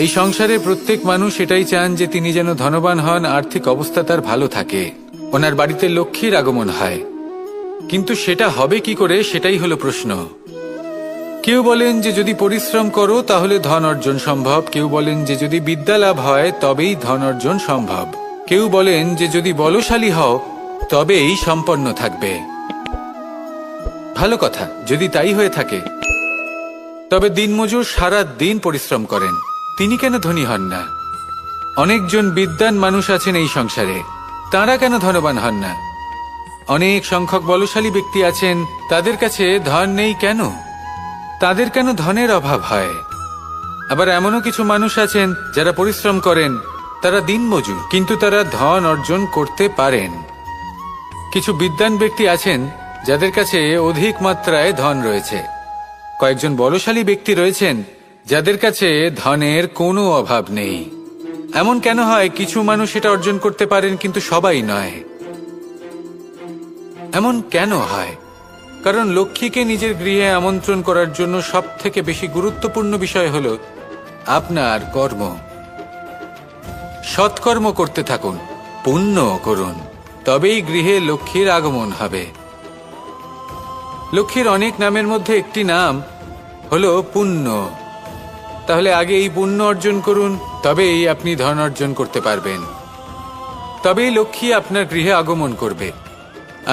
এই সংসারে প্রত্যেক মানুষ এটাই চান যে তিনি যেন ধনবান হন, আর্থিক অবস্থা তার ভালো থাকে, ওনার বাড়িতে লক্ষ্মীর আগমন হয়। কিন্তু সেটা হবে কি করে, সেটাই হলো প্রশ্ন। কেউ বলেন যে যদি পরিশ্রম করো তাহলে ধন অর্জন সম্ভব, কেউ বলেন যে যদি বিদ্যা লাভ হয় তবেই ধন অর্জন সম্ভব, কেউ বলেন যে যদি বলশালী হও তবেই সম্পন্ন থাকবে। ভালো কথা, যদি তাই হয়ে থাকে তবে দিনমজুর সারা দিন পরিশ্রম করেন, তিনি কেন ধনী হন না? অনেকজন বিদ্বান মানুষ আছেন এই সংসারে, তাঁরা কেন ধনবান হন না? অনেক সংখ্যক বলশালী ব্যক্তি আছেন, তাদের কাছে ধন নেই কেন? তাদের কেন ধনের অভাব হয়? আবার এমনও কিছু মানুষ আছেন যারা পরিশ্রম করেন, তারা দিনমজুর, কিন্তু তারা ধন অর্জন করতে পারেন। কিছু বিদ্বান ব্যক্তি আছেন যাদের কাছে অধিক মাত্রায় ধন রয়েছে। কয়েকজন বলশালী ব্যক্তি রয়েছেন যাদের কাছে ধনের কোনো অভাব নেই। এমন কেন হয় কিছু মানুষ এটা অর্জন করতে পারেন কিন্তু সবাই নয়? এমন কেন হয়? কারণ লক্ষ্মীকে নিজের গৃহে আমন্ত্রণ করার জন্য সবথেকে বেশি গুরুত্বপূর্ণ বিষয় হল আপনার কর্ম। সৎকর্ম করতে থাকুন, পুণ্য করুন, তবেই গৃহে লক্ষ্মীর আগমন হবে। লক্ষ্মীর অনেক নামের মধ্যে একটি নাম হলো পুণ্য। তাহলে আগে এই পুণ্য অর্জন করুন, তবেই আপনি ধন অর্জন করতে পারবেন, তবেই লক্ষ্মী আপনার গৃহে আগমন করবে।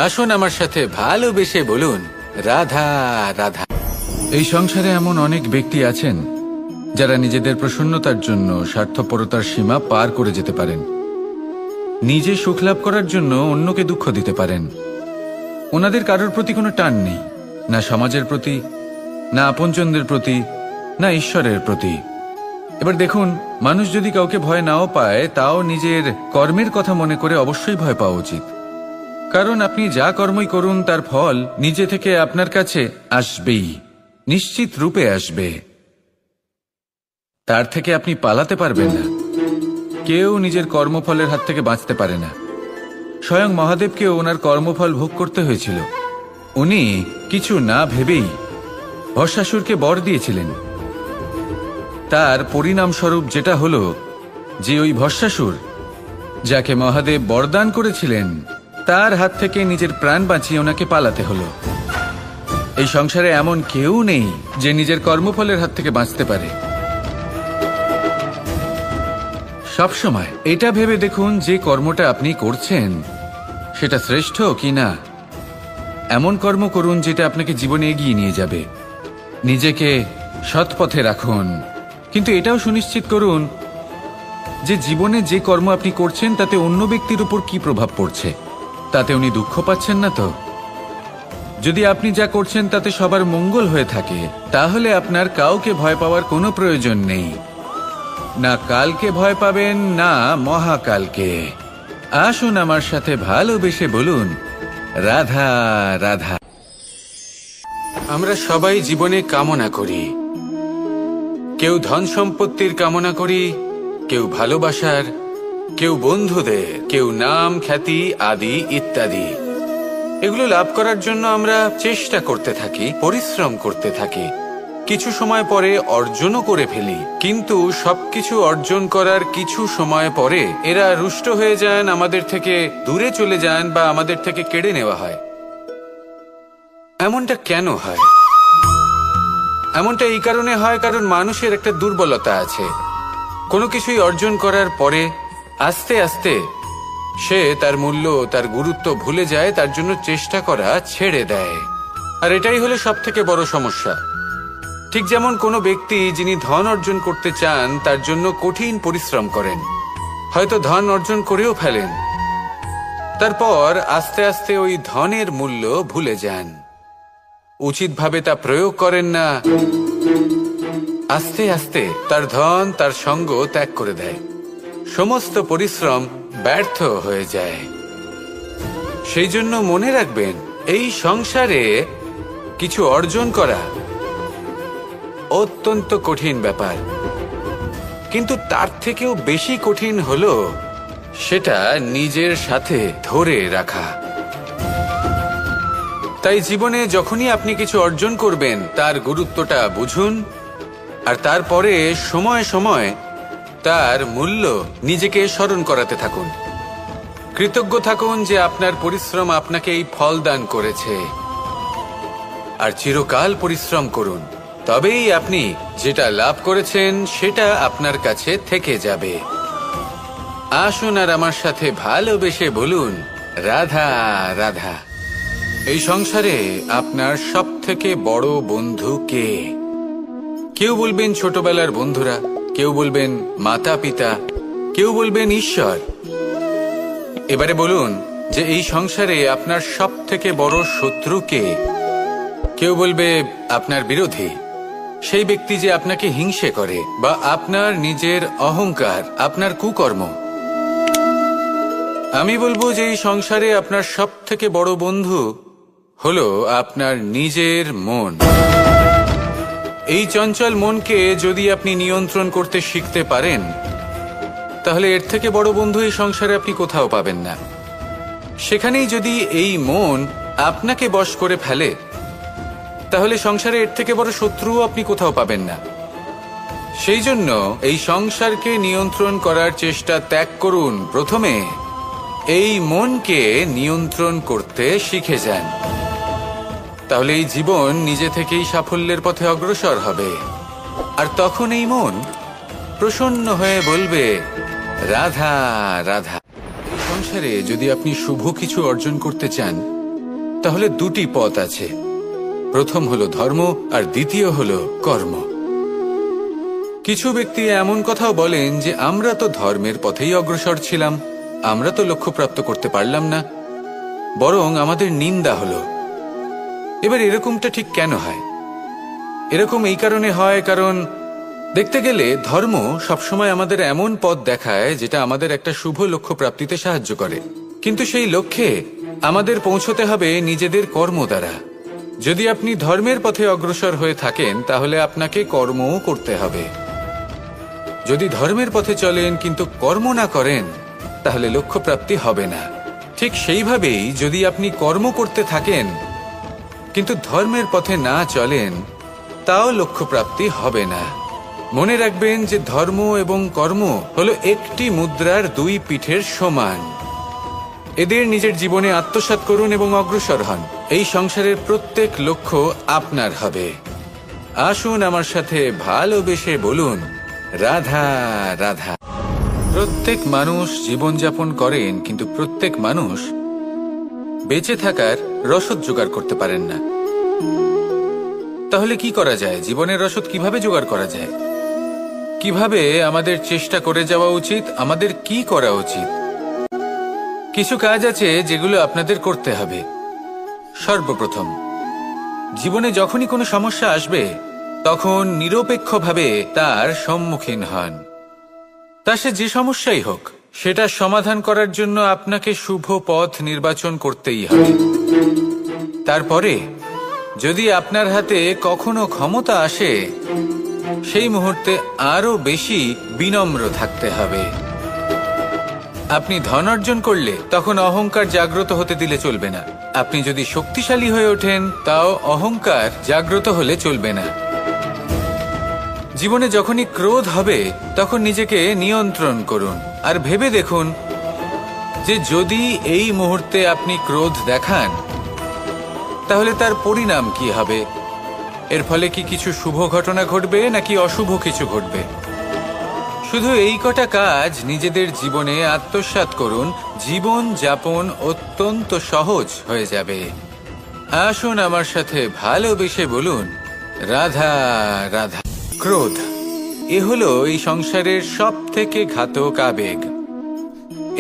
আসুন আমার সাথে ভালোবেসে বলুন রাধা রাধা। এই সংসারে এমন অনেক ব্যক্তি আছেন যারা নিজেদের প্রসন্নতার জন্য স্বার্থপরতার সীমা পার করে যেতে পারেন। নিজে সুখ লাভ করার জন্য অন্যকে দুঃখ দিতে পারেন। ওনাদের কারোর প্রতি কোনো টান নেই, না সমাজের প্রতি, না আপনজনদের প্রতি, না ঈশ্বরের প্রতি। এবার দেখুন, মানুষ যদি কাউকে ভয় নাও পায়, তাও নিজের কর্মের কথা মনে করে অবশ্যই ভয় পাওয়া উচিত। কারণ আপনি যা কর্মই করুন তার ফল নিজে থেকে আপনার কাছে আসবেই, নিশ্চিত রূপে আসবে। তার থেকে আপনি পালাতে পারবেন না। কেউ নিজের কর্মফলের হাত থেকে বাঁচতে পারে না। স্বয়ং মহাদেবকেও ওনার কর্মফল ভোগ করতে হয়েছিল। উনি কিছু না ভেবেই ভস্মাসুরকে বর দিয়েছিলেন। তার পরিণামস্বরূপ যেটা হলো যে ওই ভস্মাসুর, যাকে মহাদেব বরদান করেছিলেন, তার হাত থেকে নিজের প্রাণ বাঁচিয়ে ওনাকে পালাতে হলো। এই সংসারে এমন কেউ নেই যে নিজের কর্মফলের হাত থেকে বাঁচতে পারে। সবসময় এটা ভেবে দেখুন যে কর্মটা আপনি করছেন সেটা শ্রেষ্ঠ কি না। এমন কর্ম করুন যেটা আপনাকে জীবনে এগিয়ে নিয়ে যাবে। নিজেকে সৎ পথে রাখুন, কিন্তু এটাও সুনিশ্চিত করুন যে জীবনে যে কর্ম আপনি করছেন তাতে অন্য ব্যক্তির উপর কি প্রভাব পড়ছে, তাতে উনি দুঃখ পাচ্ছেন না তো? যদি আপনি যা করছেন তাতে সবার মঙ্গল হয়ে থাকে, তাহলে আপনার কাউকে ভয় পাওয়ার কোনো প্রয়োজন নেই। না কালকে ভয় পাবেন, না মহাকালকে। আসুন আমার সাথে ভালোবেসে বলুন রাধা রাধা। আমরা সবাই জীবনে কামনা করি। কেউ ধন সম্পত্তির কামনা করি, কেউ ভালোবাসার, কেউ বন্ধুদের, কেউ নাম খ্যাতি আদি ইত্যাদি। এগুলো লাভ করার জন্য আমরা চেষ্টা করতে থাকি, পরিশ্রম করতে থাকি, কিছু সময় পরে অর্জনও করে ফেলি। কিন্তু সবকিছু অর্জন করার কিছু সময় পরে এরা রুষ্ট হয়ে যান, আমাদের থেকে দূরে চলে যান বা আমাদের থেকে কেড়ে নেওয়া হয়। এমনটা কেন হয়? এমনটা এই কারণে হয় কারণ মানুষের একটা দুর্বলতা আছে। কোনো কিছুই অর্জন করার পরে আস্তে আস্তে সে তার মূল্য, তার গুরুত্ব ভুলে যায়, তার জন্য চেষ্টা করা ছেড়ে দেয়। আর এটাই হলো সবথেকে বড় সমস্যা। ঠিক যেমন কোনো ব্যক্তি যিনি ধন অর্জন করতে চান তার জন্য কঠিন পরিশ্রম করেন, হয়তো ধন অর্জন করেও ফেলেন, তারপর আস্তে আস্তে ওই ধনের মূল্য ভুলে যান, উচিতভাবে তা প্রয়োগ করেন না, আস্তে আস্তে তার ধন তার সঙ্গ ত্যাগ করে দেয়, সমস্ত পরিশ্রম ব্যর্থ হয়ে যায়। সেই জন্য মনে রাখবেন, এই সংসারে কিছু অর্জন করা অত্যন্ত কঠিন ব্যাপার, কিন্তু তার থেকেও বেশি কঠিন হলো সেটা নিজের সাথে ধরে রাখা। তাই জীবনে যখনই আপনি কিছু অর্জন করবেন তার গুরুত্বটা বুঝুন আর তারপরে সময় সময় তার মূল্য নিজেকে স্মরণ করাতে থাকুন। কৃতজ্ঞ থাকুন যে আপনার পরিশ্রম আপনাকে এই ফল দান করেছে, আর চিরকাল পরিশ্রম করুন। তবেই আপনি যেটা লাভ করেছেন সেটা আপনার কাছে থেকে যাবে। আসুন আর আমার সাথে ভালোবেসে বলুন, রাধা রাধা। এই সংসারে আপনার সব থেকে বড় বন্ধু কে? কেউ বলবেন ছোটবেলার বন্ধুরা, কেউ বলবেন মাতা পিতা, কেউ বলবেন ঈশ্বর। এবারে বলুন যে এই সংসারে আপনার সব থেকে বড় শত্রু কে? কেউ বলবে আপনার বিরোধী, সেই ব্যক্তি যে আপনাকে হিংসে করে, বা আপনার নিজের অহংকার, আপনার কুকর্ম। আমি বলবো যে এই সংসারে আপনার সব থেকে বড় বন্ধু হলো আপনার নিজের মন। এই চঞ্চল মনকে যদি আপনি নিয়ন্ত্রণ করতে শিখতে পারেন, তাহলে এর থেকে বড় বন্ধু এই সংসারে আপনি কোথাও পাবেন না। সেখানেই যদি এই মন আপনাকে বশ করে ফেলে, তাহলে সংসারে এর থেকে বড় শত্রুও আপনি কোথাও পাবেন না। সেই জন্য এই সংসারকে নিয়ন্ত্রণ করার চেষ্টা ত্যাগ করুন। প্রথমে এই মনকে নিয়ন্ত্রণ করতে শিখে যান, তাহলে এই জীবন নিজে থেকেই সাফল্যের পথে অগ্রসর হবে। আর তখন এই মন প্রসন্ন হয়ে বলবে, রাধা রাধা। এই সংসারে যদি আপনি শুভ কিছু অর্জন করতে চান, তাহলে দুটি পথ আছে। প্রথম হলো ধর্ম, আর দ্বিতীয় হলো কর্ম। কিছু ব্যক্তি এমন কথাও বলেন যে আমরা তো ধর্মের পথেই অগ্রসর ছিলাম, আমরা তো লক্ষ্যপ্রাপ্ত করতে পারলাম না, বরং আমাদের নিন্দা হলো। এবার এরকমটা ঠিক কেন হয়? এরকম এই কারণে হয়, কারণ দেখতে গেলে ধর্ম সবসময় আমাদের এমন পথ দেখায় যেটা আমাদের একটা শুভ লক্ষ্য প্রাপ্তিতে সাহায্য করে, কিন্তু সেই লক্ষ্যে আমাদের পৌঁছতে হবে নিজেদের কর্ম দ্বারা। যদি আপনি ধর্মের পথে অগ্রসর হয়ে থাকেন, তাহলে আপনাকে কর্মও করতে হবে। যদি ধর্মের পথে চলেন কিন্তু কর্ম না করেন, তাহলে লক্ষ্যপ্রাপ্তি হবে না। ঠিক সেইভাবেই যদি আপনি কর্ম করতে থাকেন কিন্তু ধর্মের পথে না চলেন, তাও লক্ষ্যপ্রাপ্তি হবে না। মনে রাখবেন যে ধর্ম এবং কর্ম হলো একটি মুদ্রার দুই পিঠের সমান। এদের নিজের জীবনে আত্মসাৎ করুন এবং অগ্রসর হন। এই সংসারের প্রত্যেক লক্ষ্য আপনার হবে। আসুন আমার সাথে ভালোবেসে বলুন, রাধা রাধা। প্রত্যেক মানুষ জীবনযাপন করেন, কিন্তু প্রত্যেক মানুষ বেঁচে থাকার রসদ জোগাড় করতে পারেন না। তাহলে কি করা যায়? জীবনের রসদ কিভাবে জোগাড় করা যায়? কিভাবে আমাদের চেষ্টা করে যাওয়া উচিত? আমাদের কি করা উচিত? কিছু কাজ আছে যেগুলো আপনাদের করতে হবে। সর্বপ্রথম, জীবনে যখনই কোনো সমস্যা আসবে, তখন নিরপেক্ষভাবে তার সম্মুখীন হন। তা সে যে সমস্যাই হোক, সেটা সমাধান করার জন্য আপনাকে শুভ পথ নির্বাচন করতেই হবে। তারপরে যদি আপনার হাতে কখনো ক্ষমতা আসে, সেই মুহূর্তে আরো বেশি বিনম্র থাকতে হবে। আপনি ধন অর্জন করলে তখন অহংকার জাগ্রত হতে দিলে চলবে না। আপনি যদি শক্তিশালী হয়ে ওঠেন, তাও অহংকার জাগ্রত হলে চলবে না। জীবনে যখনই ক্রোধ হবে, তখন নিজেকে নিয়ন্ত্রণ করুন আর ভেবে দেখুন যে যদি এই মুহূর্তে আপনি ক্রোধ দেখান, তাহলে তার পরিণাম কি হবে। এর ফলে কি কিছু শুভ ঘটনা ঘটবে নাকি অশুভ কিছু ঘটবে? শুধু এই কটা কাজ নিজেদের জীবনে আত্মসাৎ করুন, জীবন যাপন অত্যন্ত সহজ হয়ে যাবে। আসুন আমার সাথে ভালোবেসে বলুন, রাধা রাধা। ক্রোধ এ হলো এই সংসারের সব থেকে ঘাতক আবেগ।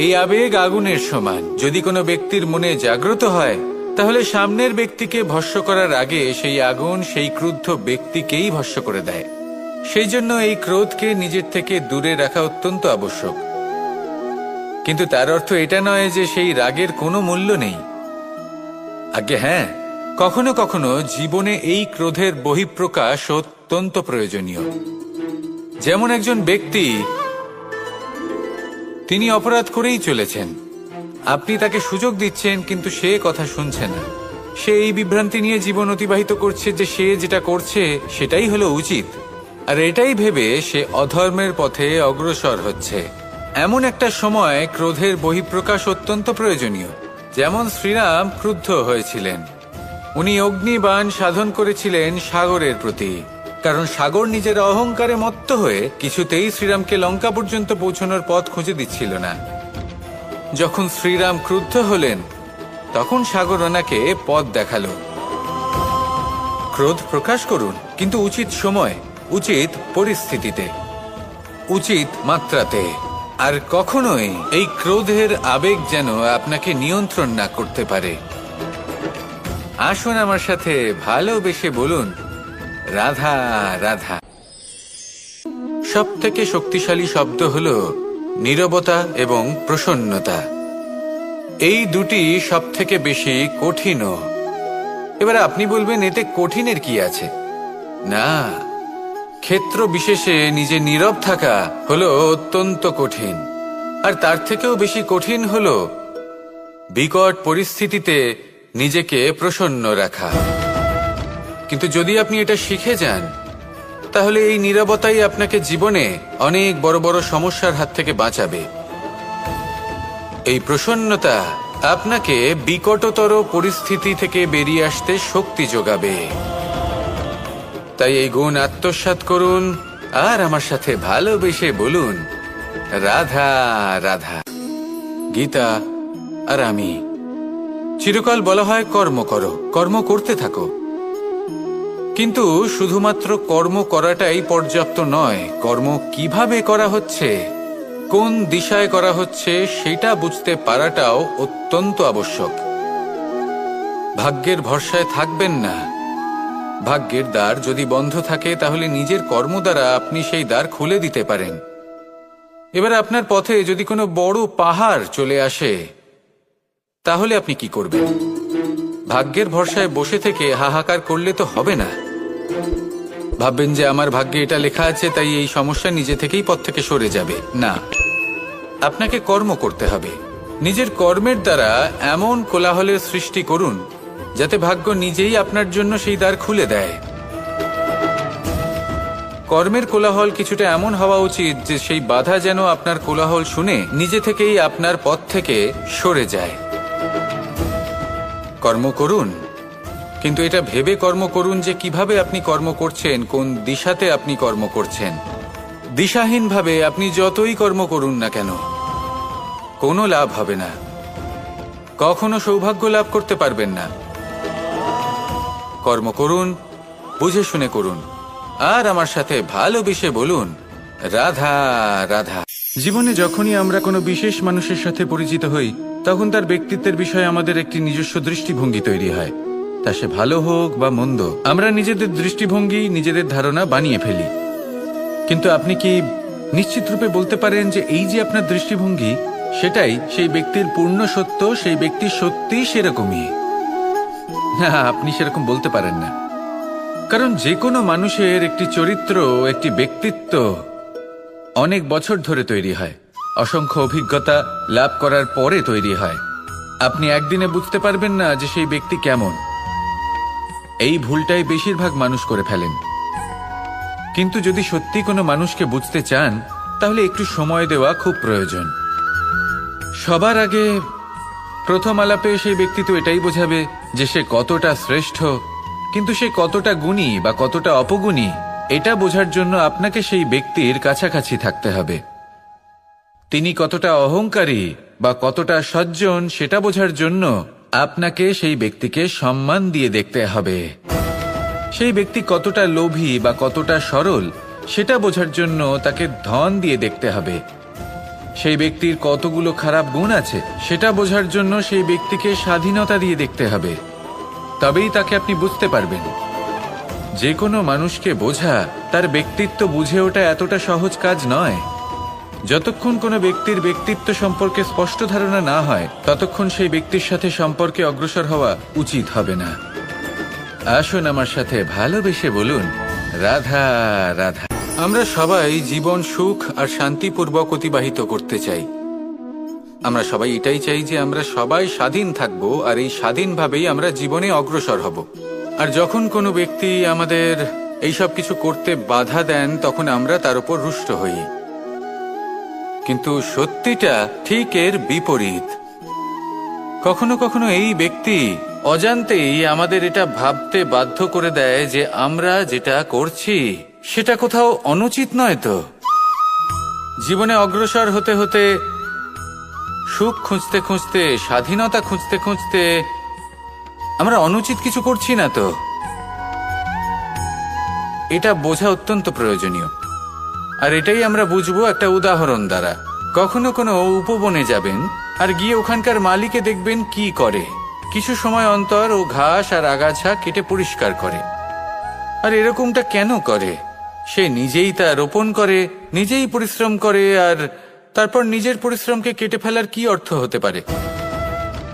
এই আবেগ আগুনের সমান। যদি কোনো ব্যক্তির মনে জাগ্রত হয়, তাহলে সামনের ব্যক্তিকে ভস্ম করার আগে সেই আগুন সেই ক্রুদ্ধ ব্যক্তিকেই ভস্ম করে দেয়। সেই জন্য এই ক্রোধকে নিজের থেকে দূরে রাখা অত্যন্ত আবশ্যক। কিন্তু তার অর্থ এটা নয় যে সেই রাগের কোনো মূল্য নেই। আজ্ঞে হ্যাঁ, কখনো কখনো জীবনে এই ক্রোধের বহিঃপ্রকাশ অত্যন্ত প্রয়োজনীয়। যেমন একজন ব্যক্তি, তিনি অপরাধ করেই চলেছেন, আপনি তাকে সুযোগ দিচ্ছেন কিন্তু সে কথা শুনছে না। সে এই বিভ্রান্তি নিয়ে জীবন অতিবাহিত করছে যে সে যেটা করছে সেটাই হলো উচিত, আর এটাই ভেবে সে অধর্মের পথে অগ্রসর হচ্ছে। এমন একটা সময় ক্রোধের বহিঃপ্রকাশ অত্যন্ত প্রয়োজনীয়। যেমন শ্রীরাম ক্রুদ্ধ হয়েছিলেন, উনি অগ্নিবাণ সাধন করেছিলেন সাগরের প্রতি, কারণ সাগর নিজের অহংকারে মত্ত হয়ে কিছুতেই শ্রীরামকে লঙ্কা পর্যন্ত পৌঁছানোর পথ খুঁজে দিচ্ছিল না। যখন শ্রীরাম ক্রুদ্ধ হলেন তখন সাগর ওনাকে পথ দেখালো। ক্রোধ প্রকাশ করুন, কিন্তু উচিত সময়, উচিত পরিস্থিতিতে, উচিত মাত্রাতে। আর কখনোই এই ক্রোধের আবেগ যেন আপনাকে নিয়ন্ত্রণ না করতে পারে। আসুন আমার সাথে ভালোবেসে বলুন, রাধা রাধা। সব থেকে শক্তিশালী শব্দ হলো নীরবতা এবং প্রসন্নতা। এই দুটি সব থেকে বেশি কঠিনও। এবার আপনি বলবেন, এতে কঠিনের কি আছে? না, ক্ষেত্র বিশেষে নিজে নীরব থাকা হলো অত্যন্ত কঠিন। আর তার থেকেও বেশি কঠিন হলো বিকট পরিস্থিতিতে নিজেকে প্রসন্ন রাখা। কিন্তু যদি আপনি এটা শিখে যান, তাহলে এই নীরবতাই আপনাকে জীবনে অনেক বড় বড় সমস্যার হাত থেকে বাঁচাবে। এই প্রসন্নতা আপনাকে বিকটতর পরিস্থিতি থেকে বেরিয়ে আসতে শক্তি যোগাবে। তাই এই গুণ আত্মসাৎ করুন আর আমার সাথে ভালোবেসে বলুন, রাধা রাধা। গীতা আর আমি। চিরকাল বলা হয় কর্ম করো, কর্ম করতে থাকো। কিন্তু শুধুমাত্র কর্ম করাটাই পর্যাপ্ত নয়। কর্ম কিভাবে করা হচ্ছে, কোন দিশায় করা হচ্ছে সেটা বুঝতে পারাটাও অত্যন্ত আবশ্যক। ভাগ্যের ভরসায় থাকবেন না। ভাগ্যের দ্বার যদি বন্ধ থাকে তাহলে নিজের কর্ম দ্বারা আপনি সেই দ্বার খুলে দিতে পারেন। এবার আপনার পথে যদি কোনো বড় পাহাড় চলে আসে, তাহলে আপনি কি করবেন? ভাগ্যের ভরসায় বসে থেকে হাহাকার করলে তো হবে না। ভাববেন যে আমার ভাগ্যে এটা লেখা আছে, তাই এই সমস্যা নিজে থেকেই পথ থেকে সরে যাবে। না, আপনাকে কর্ম করতে হবে। নিজের কর্মের দ্বারা এমন কোলাহলের সৃষ্টি করুন যাতে ভাগ্য নিজেই আপনার জন্য সেই দ্বার খুলে দেয়। কর্মের কোলাহল কিছুটা এমন হওয়া উচিত যে সেই বাধা যেন আপনার কোলাহল শুনে নিজে থেকেই আপনার পথ থেকে সরে যায়। কর্ম করুন, কিন্তু এটা ভেবে কর্ম করুন যে কিভাবে আপনি কর্ম করছেন, কোন দিশাতে আপনি কর্ম করছেন। দিশাহীনভাবে আপনি যতই কর্ম করুন না কেন, কোনো লাভ হবে না। কখনো সৌভাগ্য লাভ করতে পারবেন না। কর্ম করুন, বুঝে শুনে করুন, আর আমার সাথে ভালোবেসে বলুন, রাধা রাধা। জীবনে যখনই আমরা কোনো বিশেষ মানুষের সাথে পরিচিত হই, তখন তার ব্যক্তিত্বের বিষয়ে আমাদের একটি নিজস্ব দৃষ্টিভঙ্গি তৈরি হয়। তা সে ভালো হোক বা মন্দ, আমরা নিজেদের দৃষ্টিভঙ্গি, নিজেদের ধারণা বানিয়ে ফেলি। কিন্তু আপনি কি নিশ্চিত রূপে বলতে পারেন যে এই যে আপনার দৃষ্টিভঙ্গি, সেটাই সেই ব্যক্তির পূর্ণ সত্য, সেই ব্যক্তি সত্যিই সেরকমই? না, আপনি সেরকম বলতে পারেন না। কারণ যে কোনো মানুষের একটি চরিত্র, একটি ব্যক্তিত্ব অনেক বছর ধরে তৈরি হয়, অসংখ্য অভিজ্ঞতা লাভ করার পরে তৈরি হয়। আপনি একদিনে বুঝতে পারবেন না যে সেই ব্যক্তি কেমন। এই ভুলটাই বেশিরভাগ মানুষ করে ফেলেন। কিন্তু যদি সত্যি কোনো মানুষকে বুঝতে চান, তাহলে একটু সময় দেওয়া খুব প্রয়োজন। সবার আগে প্রথম আলাপে সেই ব্যক্তি তো এটাই বোঝাবে যে সে কতটা শ্রেষ্ঠ, কিন্তু সে কতটা গুণী বা কতটা অপগুণী, এটা বোঝার জন্য আপনাকে সেই ব্যক্তির কাছাকাছি থাকতে হবে। তিনি কতটা অহংকারী বা কতটা সজ্জন, সেটা বোঝার জন্য আপনাকে সেই ব্যক্তিকে সম্মান দিয়ে দেখতে হবে। সেই ব্যক্তি কতটা লোভী বা কতটা সরল, সেটা বোঝার জন্য তাকে ধন দিয়ে দেখতে হবে। সেই ব্যক্তির কতগুলো খারাপ গুণ আছে, সেটা বোঝার জন্য সেই ব্যক্তিকে স্বাধীনতা দিয়ে দেখতে হবে। তবেই তাকে আপনি বুঝতে পারবেন। যে কোনো মানুষকে বোঝা, তার ব্যক্তিত্ব বুঝে ওঠা এতটা সহজ কাজ নয়। যতক্ষণ কোনো ব্যক্তির ব্যক্তিত্ব সম্পর্কে স্পষ্ট ধারণা না হয়, ততক্ষণ সেই ব্যক্তির সাথে সম্পর্কে অগ্রসর হওয়া উচিত হবে না। আসুন আমার সাথে ভালোবেসে বলুন, রাধা রাধা। আমরা সবাই জীবন সুখ আর শান্তিপূর্বক অতিবাহিত করতে চাই। আমরা সবাই এটাই চাই যে আমরা সবাই স্বাধীন থাকব, আর এই স্বাধীনভাবেই আমরা জীবনে অগ্রসর হব। আর যখন কোনো ব্যক্তি আমাদের এইসব কিছু করতে বাধা দেন তখন আমরা তার উপর রুষ্ট হই, কিন্তু সত্যিটা ঠিক এর বিপরীত। কখনো কখনো এই ব্যক্তি অজান্তেই আমাদের এটা ভাবতে বাধ্য করে দেয় যে আমরা যেটা করছি সেটা কোথাও অনুচিত নয়। তো জীবনে অগ্রসর হতে হতে, সুখ খুঁজতে খুঁজতে, স্বাধীনতা খুঁজতে খুঁজতে আমরা অনুচিত কিছু করছি না তো? এটা বোঝা অত্যন্ত প্রয়োজনীয়। আর এটাই আমরা বুঝবো একটা উদাহরণ দ্বারা। কখনো কোনো উপবনে যাবেন আর গিয়ে ওখানকার মালিকে দেখবেন কি করে। কিছু সময় অন্তর ও ঘাস আর আগাছা কেটে পরিষ্কার করে। আর এরকমটা কেন করে? সে নিজেই তা রোপণ করে, নিজেই পরিশ্রম করে, আর তারপর নিজের পরিশ্রমকে কেটে ফেলার কি অর্থ হতে পারে?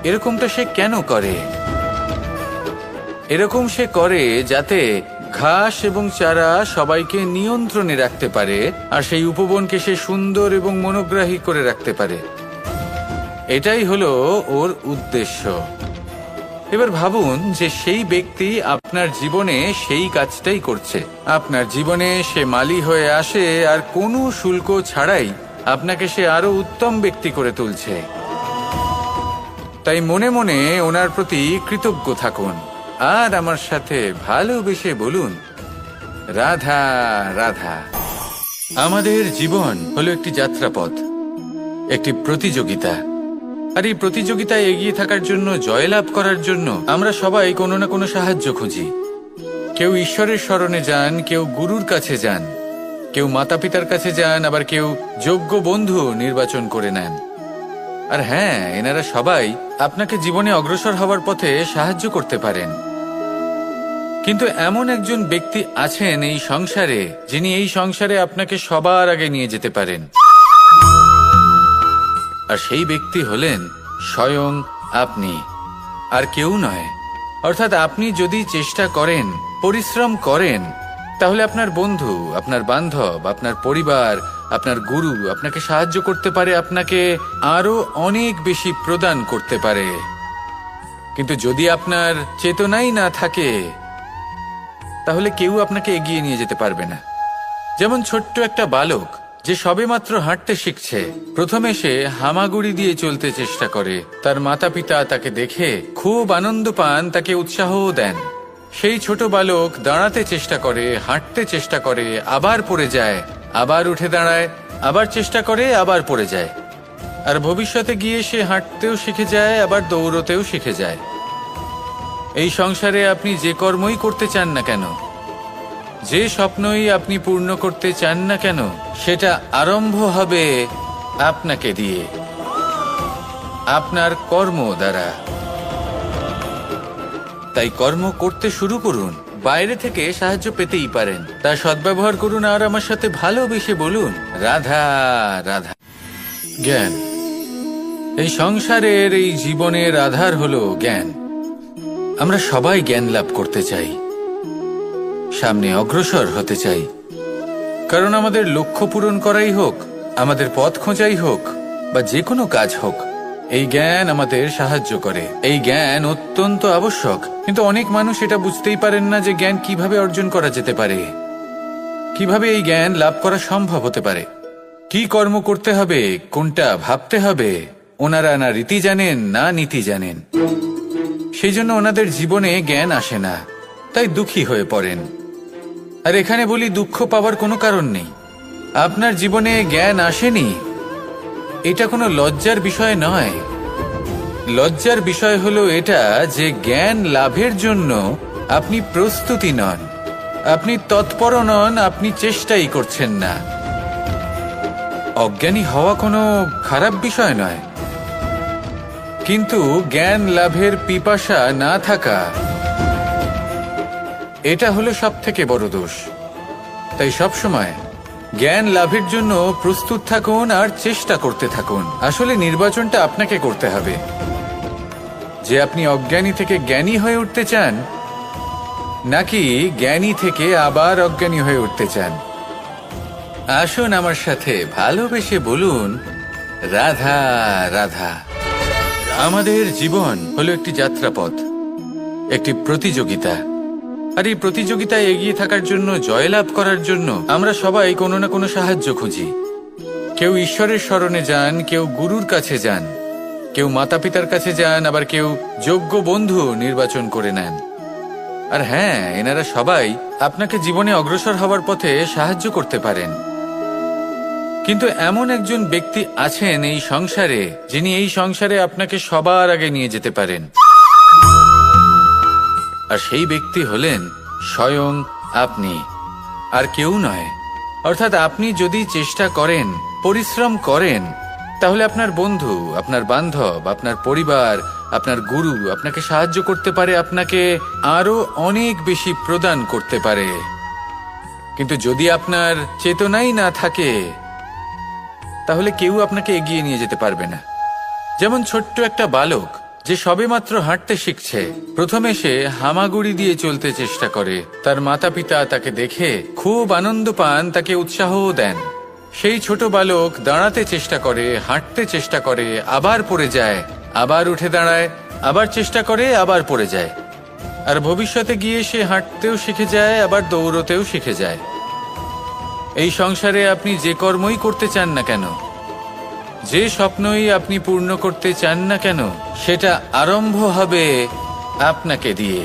এরকমটা সে কেন করে? এরকম সে করে যাতে ঘাস এবং চারা সবাইকে নিয়ন্ত্রণে রাখতে পারে, আর সেই উপবনকে সে সুন্দর এবং মনোগ্রাহী করে রাখতে পারে। এটাই হলো ওর উদ্দেশ্য। এবার ভাবুন যে সেই ব্যক্তি আপনার জীবনে সেই কাজটাই করছে। আপনার জীবনে সে মালি হয়ে আসে আর কোনো শুল্ক ছাড়াই আপনাকে সে আরো উত্তম ব্যক্তি করে তুলছে। তাই মনে মনে ওনার প্রতি কৃতজ্ঞ থাকুন আর আমার সাথে ভালোবেসে বলুন, রাধা রাধা। আমাদের জীবন হলো একটি যাত্রাপথ, একটি প্রতিযোগিতা। আর এই প্রতিযোগিতায় এগিয়ে থাকার জন্য, জয়লাভ করার জন্য আমরা সবাই কোনো না কোনো সাহায্য খুঁজি। কেউ ঈশ্বরের শরণে যান, কেউ গুরুর কাছে যান, কেউ মাতা পিতার কাছে যান, আবার কেউ যোগ্য বন্ধু নির্বাচন করে নেন। আর হ্যাঁ, এনারা সবাই আপনাকে জীবনে অগ্রসর হওয়ার পথে সাহায্য করতে পারেন। কিন্তু এমন একজন ব্যক্তি আছেন এই সংসারে, যিনি এই সংসারে আপনাকে সবার আগে নিয়ে যেতে পারেন। আর সেই ব্যক্তি হলেন স্বয়ং আপনি, আর কেউ নয়। অর্থাৎ আপনি যদি চেষ্টা করেন, পরিশ্রম করেন, তাহলে আপনার বন্ধু, আপনার বান্ধব, আপনার পরিবার, আপনার গুরু আপনাকে সাহায্য করতে পারে, আপনাকে আরো অনেক বেশি প্রদান করতে পারে। কিন্তু যদি আপনার চেতনাই না থাকে, তাহলে কেউ আপনাকে এগিয়ে নিয়ে যেতে পারবে না। যেমন ছোট্ট একটা বালক যে সবেমাত্র হাঁটতে শিখছে, প্রথমে সে হামাগুড়ি দিয়ে চলতে চেষ্টা করে। তার মাতা পিতা তাকে দেখে খুব আনন্দ পান, তাকে উৎসাহও দেন। সেই ছোট বালক দাঁড়াতে চেষ্টা করে, হাঁটতে চেষ্টা করে, আবার পড়ে যায়, আবার উঠে দাঁড়ায়, আবার চেষ্টা করে, আবার পড়ে যায়। আর ভবিষ্যতে গিয়ে সে হাঁটতেও শিখে যায়, আবার দৌড়তেও শিখে যায়। এই সংসারে আপনি যে কর্মই করতে চান না কেন, যে স্বপ্নই আপনি পূর্ণ করতে চান না কেন, সেটা আরম্ভ হবে আপনাকে দিয়ে, আপনার কর্ম দ্বারা। তাই কর্ম করতে শুরু করুন। বাইরে থেকে সাহায্য পেতেই পারেন, তা সদ্ব্যবহার করুন আর আমার সাথে ভালোবেসে বলুন, রাধা রাধা। জ্ঞান। এই সংসারের, এই জীবনের আধার হলো জ্ঞান। আমরা সবাই জ্ঞান লাভ করতে চাই, সামনে অগ্রসর হতে চাই। কারণ আমাদের লক্ষ্য পূরণ করাই হোক, আমাদের পথ খোঁজাই হোক, বা যে কোনো কাজ হোক, এই জ্ঞান আমাদের সাহায্য করে। এই জ্ঞান অত্যন্ত আবশ্যক। কিন্তু অনেক মানুষ এটা বুঝতেই পারেন না যে জ্ঞান কিভাবে অর্জন করা যেতে পারে, কিভাবে এই জ্ঞান লাভ করা সম্ভব হতে পারে, কি কর্ম করতে হবে, কোনটা ভাবতে হবে। ওনারা না রীতি জানেন, না নীতি জানেন। সেই জন্য ওনাদের জীবনে জ্ঞান আসে না, তাই দুঃখী হয়ে পড়েন। আর এখানে বলি, দুঃখ পাওয়ার কোনো কারণ নেই। আপনার জীবনে জ্ঞান আসেনি, এটা কোনো লজ্জার বিষয় নয়। লজ্জার বিষয় হলো এটা যে জ্ঞান লাভের জন্য আপনি প্রস্তুতি নন, আপনি তৎপর নন, আপনি চেষ্টাই করছেন না। অজ্ঞানী হওয়া কোনো খারাপ বিষয় নয়, কিন্তু জ্ঞান লাভের পিপাসা না থাকা, এটা হলো সবথেকে বড় দোষ। তাই সবসময় জ্ঞান লাভের জন্য প্রস্তুত থাকুন আর চেষ্টা করতে থাকুন। আসলে নির্বাচনটা আপনাকে করতে হবে যে আপনি অজ্ঞানী থেকে জ্ঞানী হয়ে উঠতে চান, নাকি জ্ঞানী থেকে আবার অজ্ঞানী হয়ে উঠতে চান। আসুন আমার সাথে ভালোবেসে বলুন, রাধা রাধা। আমাদের জীবন হলো একটি যাত্রাপথ, একটি প্রতিযোগিতা। আর এই প্রতিযোগিতায় এগিয়ে থাকার জন্য, জয়লাভ করার জন্য আমরা সবাই কোনো না কোনো সাহায্য খুঁজি। কেউ ঈশ্বরের শরণে যান, কেউ গুরুর কাছে যান, কেউ মাতা পিতার কাছে যান, আবার কেউ যোগ্য বন্ধু নির্বাচন করে নেন। আর হ্যাঁ, এনারা সবাই আপনাকে জীবনে অগ্রসর হওয়ার পথে সাহায্য করতে পারেন। কিন্তু এমন একজন ব্যক্তি আছেন এই সংসারে, যিনি এই সংসারে আপনাকে সবার আগে নিয়ে যেতে পারেন। আর সেই ব্যক্তি হলেন স্বয়ং আপনি, আর কেউ নয়। অর্থাৎ আপনি যদি চেষ্টা করেন, পরিশ্রম করেন, তাহলে আপনার বন্ধু, আপনার বান্ধব, আপনার পরিবার, আপনার গুরু আপনাকে সাহায্য করতে পারে, আপনাকে আরো অনেক বেশি প্রদান করতে পারে। কিন্তু যদি আপনার চেতনাই না থাকে, তাহলে কেউ আপনাকে এগিয়ে নিয়ে যেতে পারবে না। যেমন ছোট্ট একটা বালক যে সবেমাত্র হাঁটতে শিখছে, প্রথমে সে হামাগুড়ি দিয়ে চলতে চেষ্টা করে। তার মাতা পিতা তাকে দেখে খুব আনন্দ পান, তাকে উৎসাহও দেন। সেই ছোট বালক দাঁড়াতে চেষ্টা করে, হাঁটতে চেষ্টা করে, আবার পড়ে যায়, আবার উঠে দাঁড়ায়, আবার চেষ্টা করে, আবার পড়ে যায়। আর ভবিষ্যতে গিয়ে সে হাঁটতেও শিখে যায়, আবার দৌড়তেও শিখে যায়। এই সংসারে আপনি যে কর্মই করতে চান না কেন, যে স্বপ্নই আপনি পূর্ণ করতে চান না কেন, সেটা আরম্ভ হবে আপনাকে দিয়ে,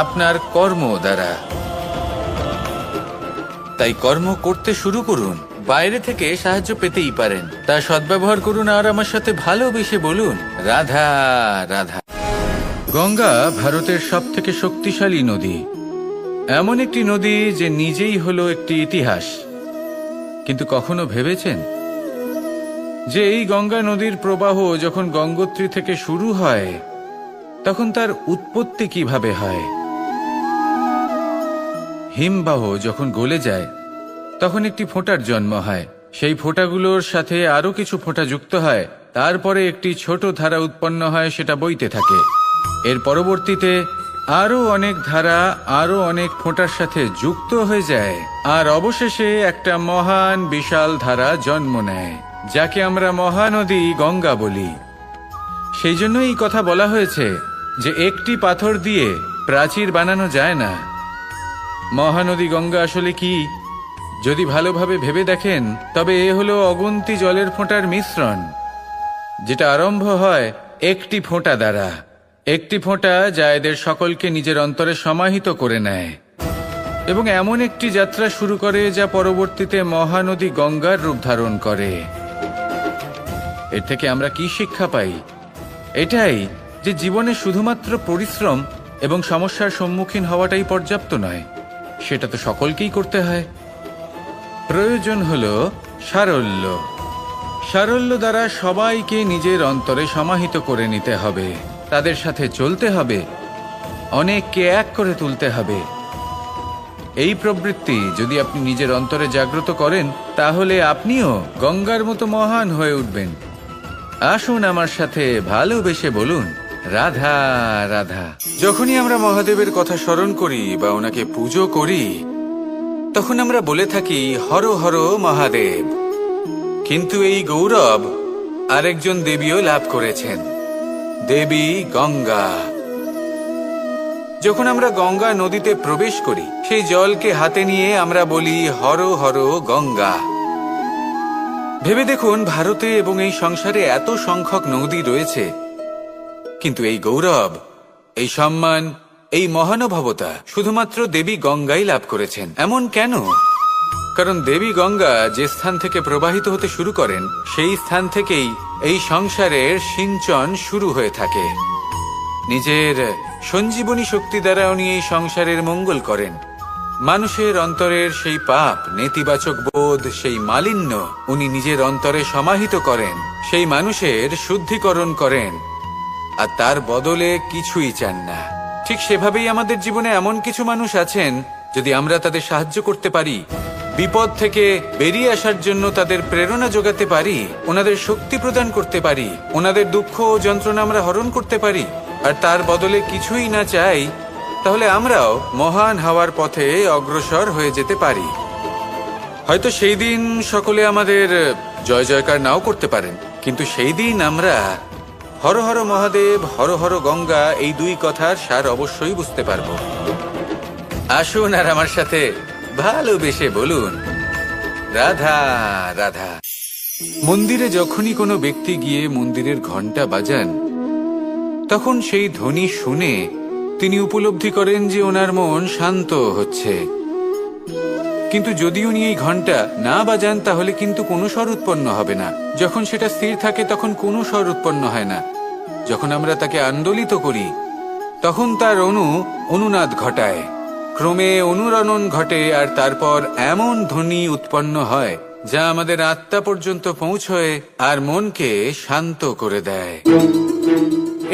আপনার কর্ম দ্বারা। তাই কর্ম করতে শুরু করুন। বাইরে থেকে সাহায্য পেতেই পারেন, তা সদ্ব্যবহার করুন আর আমার সাথে ভালোবেসে বলুন রাধা রাধা। গঙ্গা ভারতের সবথেকে শক্তিশালী নদী, এমন একটি নদী যে নিজেই হলো একটি ইতিহাস। কিন্তু কখনো ভেবেছেন যে এই গঙ্গা নদীর প্রবাহ যখন গঙ্গোত্রী থেকে শুরু হয়, তখন তার উৎপত্তি কিভাবে হয়? হিমবাহ যখন গলে যায়, তখন একটি ফোঁটার জন্ম হয়। সেই ফোঁটাগুলোর সাথে আরো কিছু ফোঁটা যুক্ত হয়, তারপরে একটি ছোট ধারা উৎপন্ন হয়, সেটা বইতে থাকে। এর পরবর্তীতে আরো অনেক ধারা আরো অনেক ফোঁটার সাথে যুক্ত হয়ে যায়, আর অবশেষে একটা মহান বিশাল ধারা জন্ম নেয়, যাকে আমরা মহানদী গঙ্গা বলি। সেই জন্য এই কথা বলা হয়েছে যে একটি পাথর দিয়ে প্রাচীর বানানো যায় না। মহানদী গঙ্গা আসলে কি, যদি ভালোভাবে ভেবে দেখেন, তবে এ হলো অগুন্তি জলের ফোঁটার মিশ্রণ, যেটা আরম্ভ হয় একটি ফোঁটা দ্বারা। একটি ফোঁটা যা এদের সকলকে নিজের অন্তরে সমাহিত করে নেয় এবং এমন একটি যাত্রা শুরু করে যা পরবর্তীতে মহানদী গঙ্গার রূপ ধারণ করে। এর থেকে আমরা কি শিক্ষা পাই? এটাই যে জীবনে শুধুমাত্র পরিশ্রম এবং সমস্যার সম্মুখীন হওয়াটাই পর্যাপ্ত নয়, সেটা তো সকলকেই করতে হয়। প্রয়োজন হলো সারল্য। সারল্য দ্বারা সবাইকে নিজের অন্তরে সমাহিত করে নিতে হবে, তাদের সাথে চলতে হবে, অনেককে এক করে তুলতে হবে। এই প্রবৃত্তি যদি আপনি নিজের অন্তরে জাগ্রত করেন, তাহলে আপনিও গঙ্গার মতো মহান হয়ে উঠবেন। আসুন আমার সাথে ভালোবেসে বলুন রাধা রাধা। যখনই আমরা মহাদেবের কথা স্মরণ করি বা ওনাকে পুজো করি, তখন আমরা বলে থাকি হর হর মহাদেব। কিন্তু এই গৌরব আরেকজন দেবীও লাভ করেছেন, দেবী গঙ্গা। যখন আমরা গঙ্গা নদীতে প্রবেশ করি, সেই জলকে হাতে নিয়ে আমরা বলি হর হর গঙ্গা। ভেবে দেখুন, ভারতে এবং এই সংসারে এত সংখ্যক নদী রয়েছে, কিন্তু এই গৌরব, এই সম্মান, এই মহানুভবতা শুধুমাত্র দেবী গঙ্গাই লাভ করেছেন। এমন কেন? কারণ দেবী গঙ্গা যে স্থান থেকে প্রবাহিত হতে শুরু করেন, সেই স্থান থেকেই এই সংসারের সিঞ্চন শুরু হয়ে থাকে। নিজের সঞ্জীবনী শক্তি দ্বারা উনি এই সংসারের মঙ্গল করেন। মানুষের অন্তরের সেই পাপ, নেতিবাচক বোধ, সেই মালিন্য উনি নিজের অন্তরে সমাহিত করেন, সেই মানুষের শুদ্ধিকরণ করেন, আর তার বদলে কিছুই চান না। ঠিক সেভাবেই আমাদের জীবনে এমন কিছু মানুষ আছেন, যদি আমরা তাদের সাহায্য করতে পারি, বিপদ থেকে বেরিয়ে আসার জন্য তাদের প্রেরণা যোগাতে পারি, ওনাদের শক্তি প্রদান করতে পারি, ওনাদের দুঃখ ও যন্ত্রণা আমরা হরণ করতে পারি, আর তার বদলে কিছুই না চাই, তাহলে আমরাও মহান হওয়ার পথে অগ্রসর হয়ে যেতে পারি। হয়তো সেই দিন সকলে আমাদের জয় জয়কার নাও করতে পারেন, কিন্তু সেই দিন আমরা হর হর মহাদেব, হর হর গঙ্গা, এই দুই কথার সার অবশ্যই বুঝতে পারবো। আসুন আর আমার সাথে ভালোবেসে বলুন, রাধা রাধা। মন্দিরে যখনই কোনো ব্যক্তি গিয়ে মন্দিরের ঘন্টা বাজান, তখন সেই ধ্বনি শুনে তিনি উপলব্ধি করেন যে ওনার মন শান্ত হচ্ছে। কিন্তু যদি উনি এই ঘন্টা না বাজান তাহলে কিন্তু কোনো স্বর উৎপন্ন হবে না। যখন সেটা স্থির থাকে তখন কোনো স্বর উৎপন্ন হয় না। যখন আমরা তাকে আন্দোলিত করি তখন তার অনুনাদ ঘটায়, ক্রমে অনুরণন ঘটে, আর তারপর এমন ধ্বনি উৎপন্ন হয় যা আমাদের আত্মা পর্যন্ত পৌঁছয় আর মনকে শান্ত করে দেয়।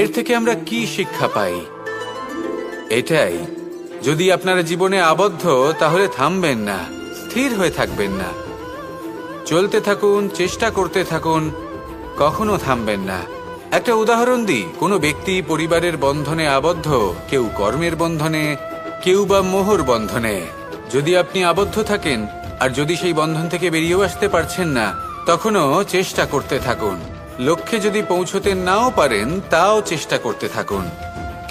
এর থেকে আমরা কি শিক্ষা পাই? এটাই, যদি আপনারা জীবনে আবদ্ধ তাহলে থামবেন না, স্থির হয়ে থাকবেন না, চলতে থাকুন, চেষ্টা করতে থাকুন, কখনো থামবেন না। একটা উদাহরণ দিই, কোনো ব্যক্তি পরিবারের বন্ধনে আবদ্ধ, কেউ কর্মের বন্ধনে, কেউ বা মোহর বন্ধনে। যদি আপনি আবদ্ধ থাকেন আর যদি সেই বন্ধন থেকে বেরিয়েও আসতে পারছেন না, তখনও চেষ্টা করতে থাকুন। লক্ষ্যে যদি পৌঁছতে নাও পারেন তাও চেষ্টা করতে থাকুন।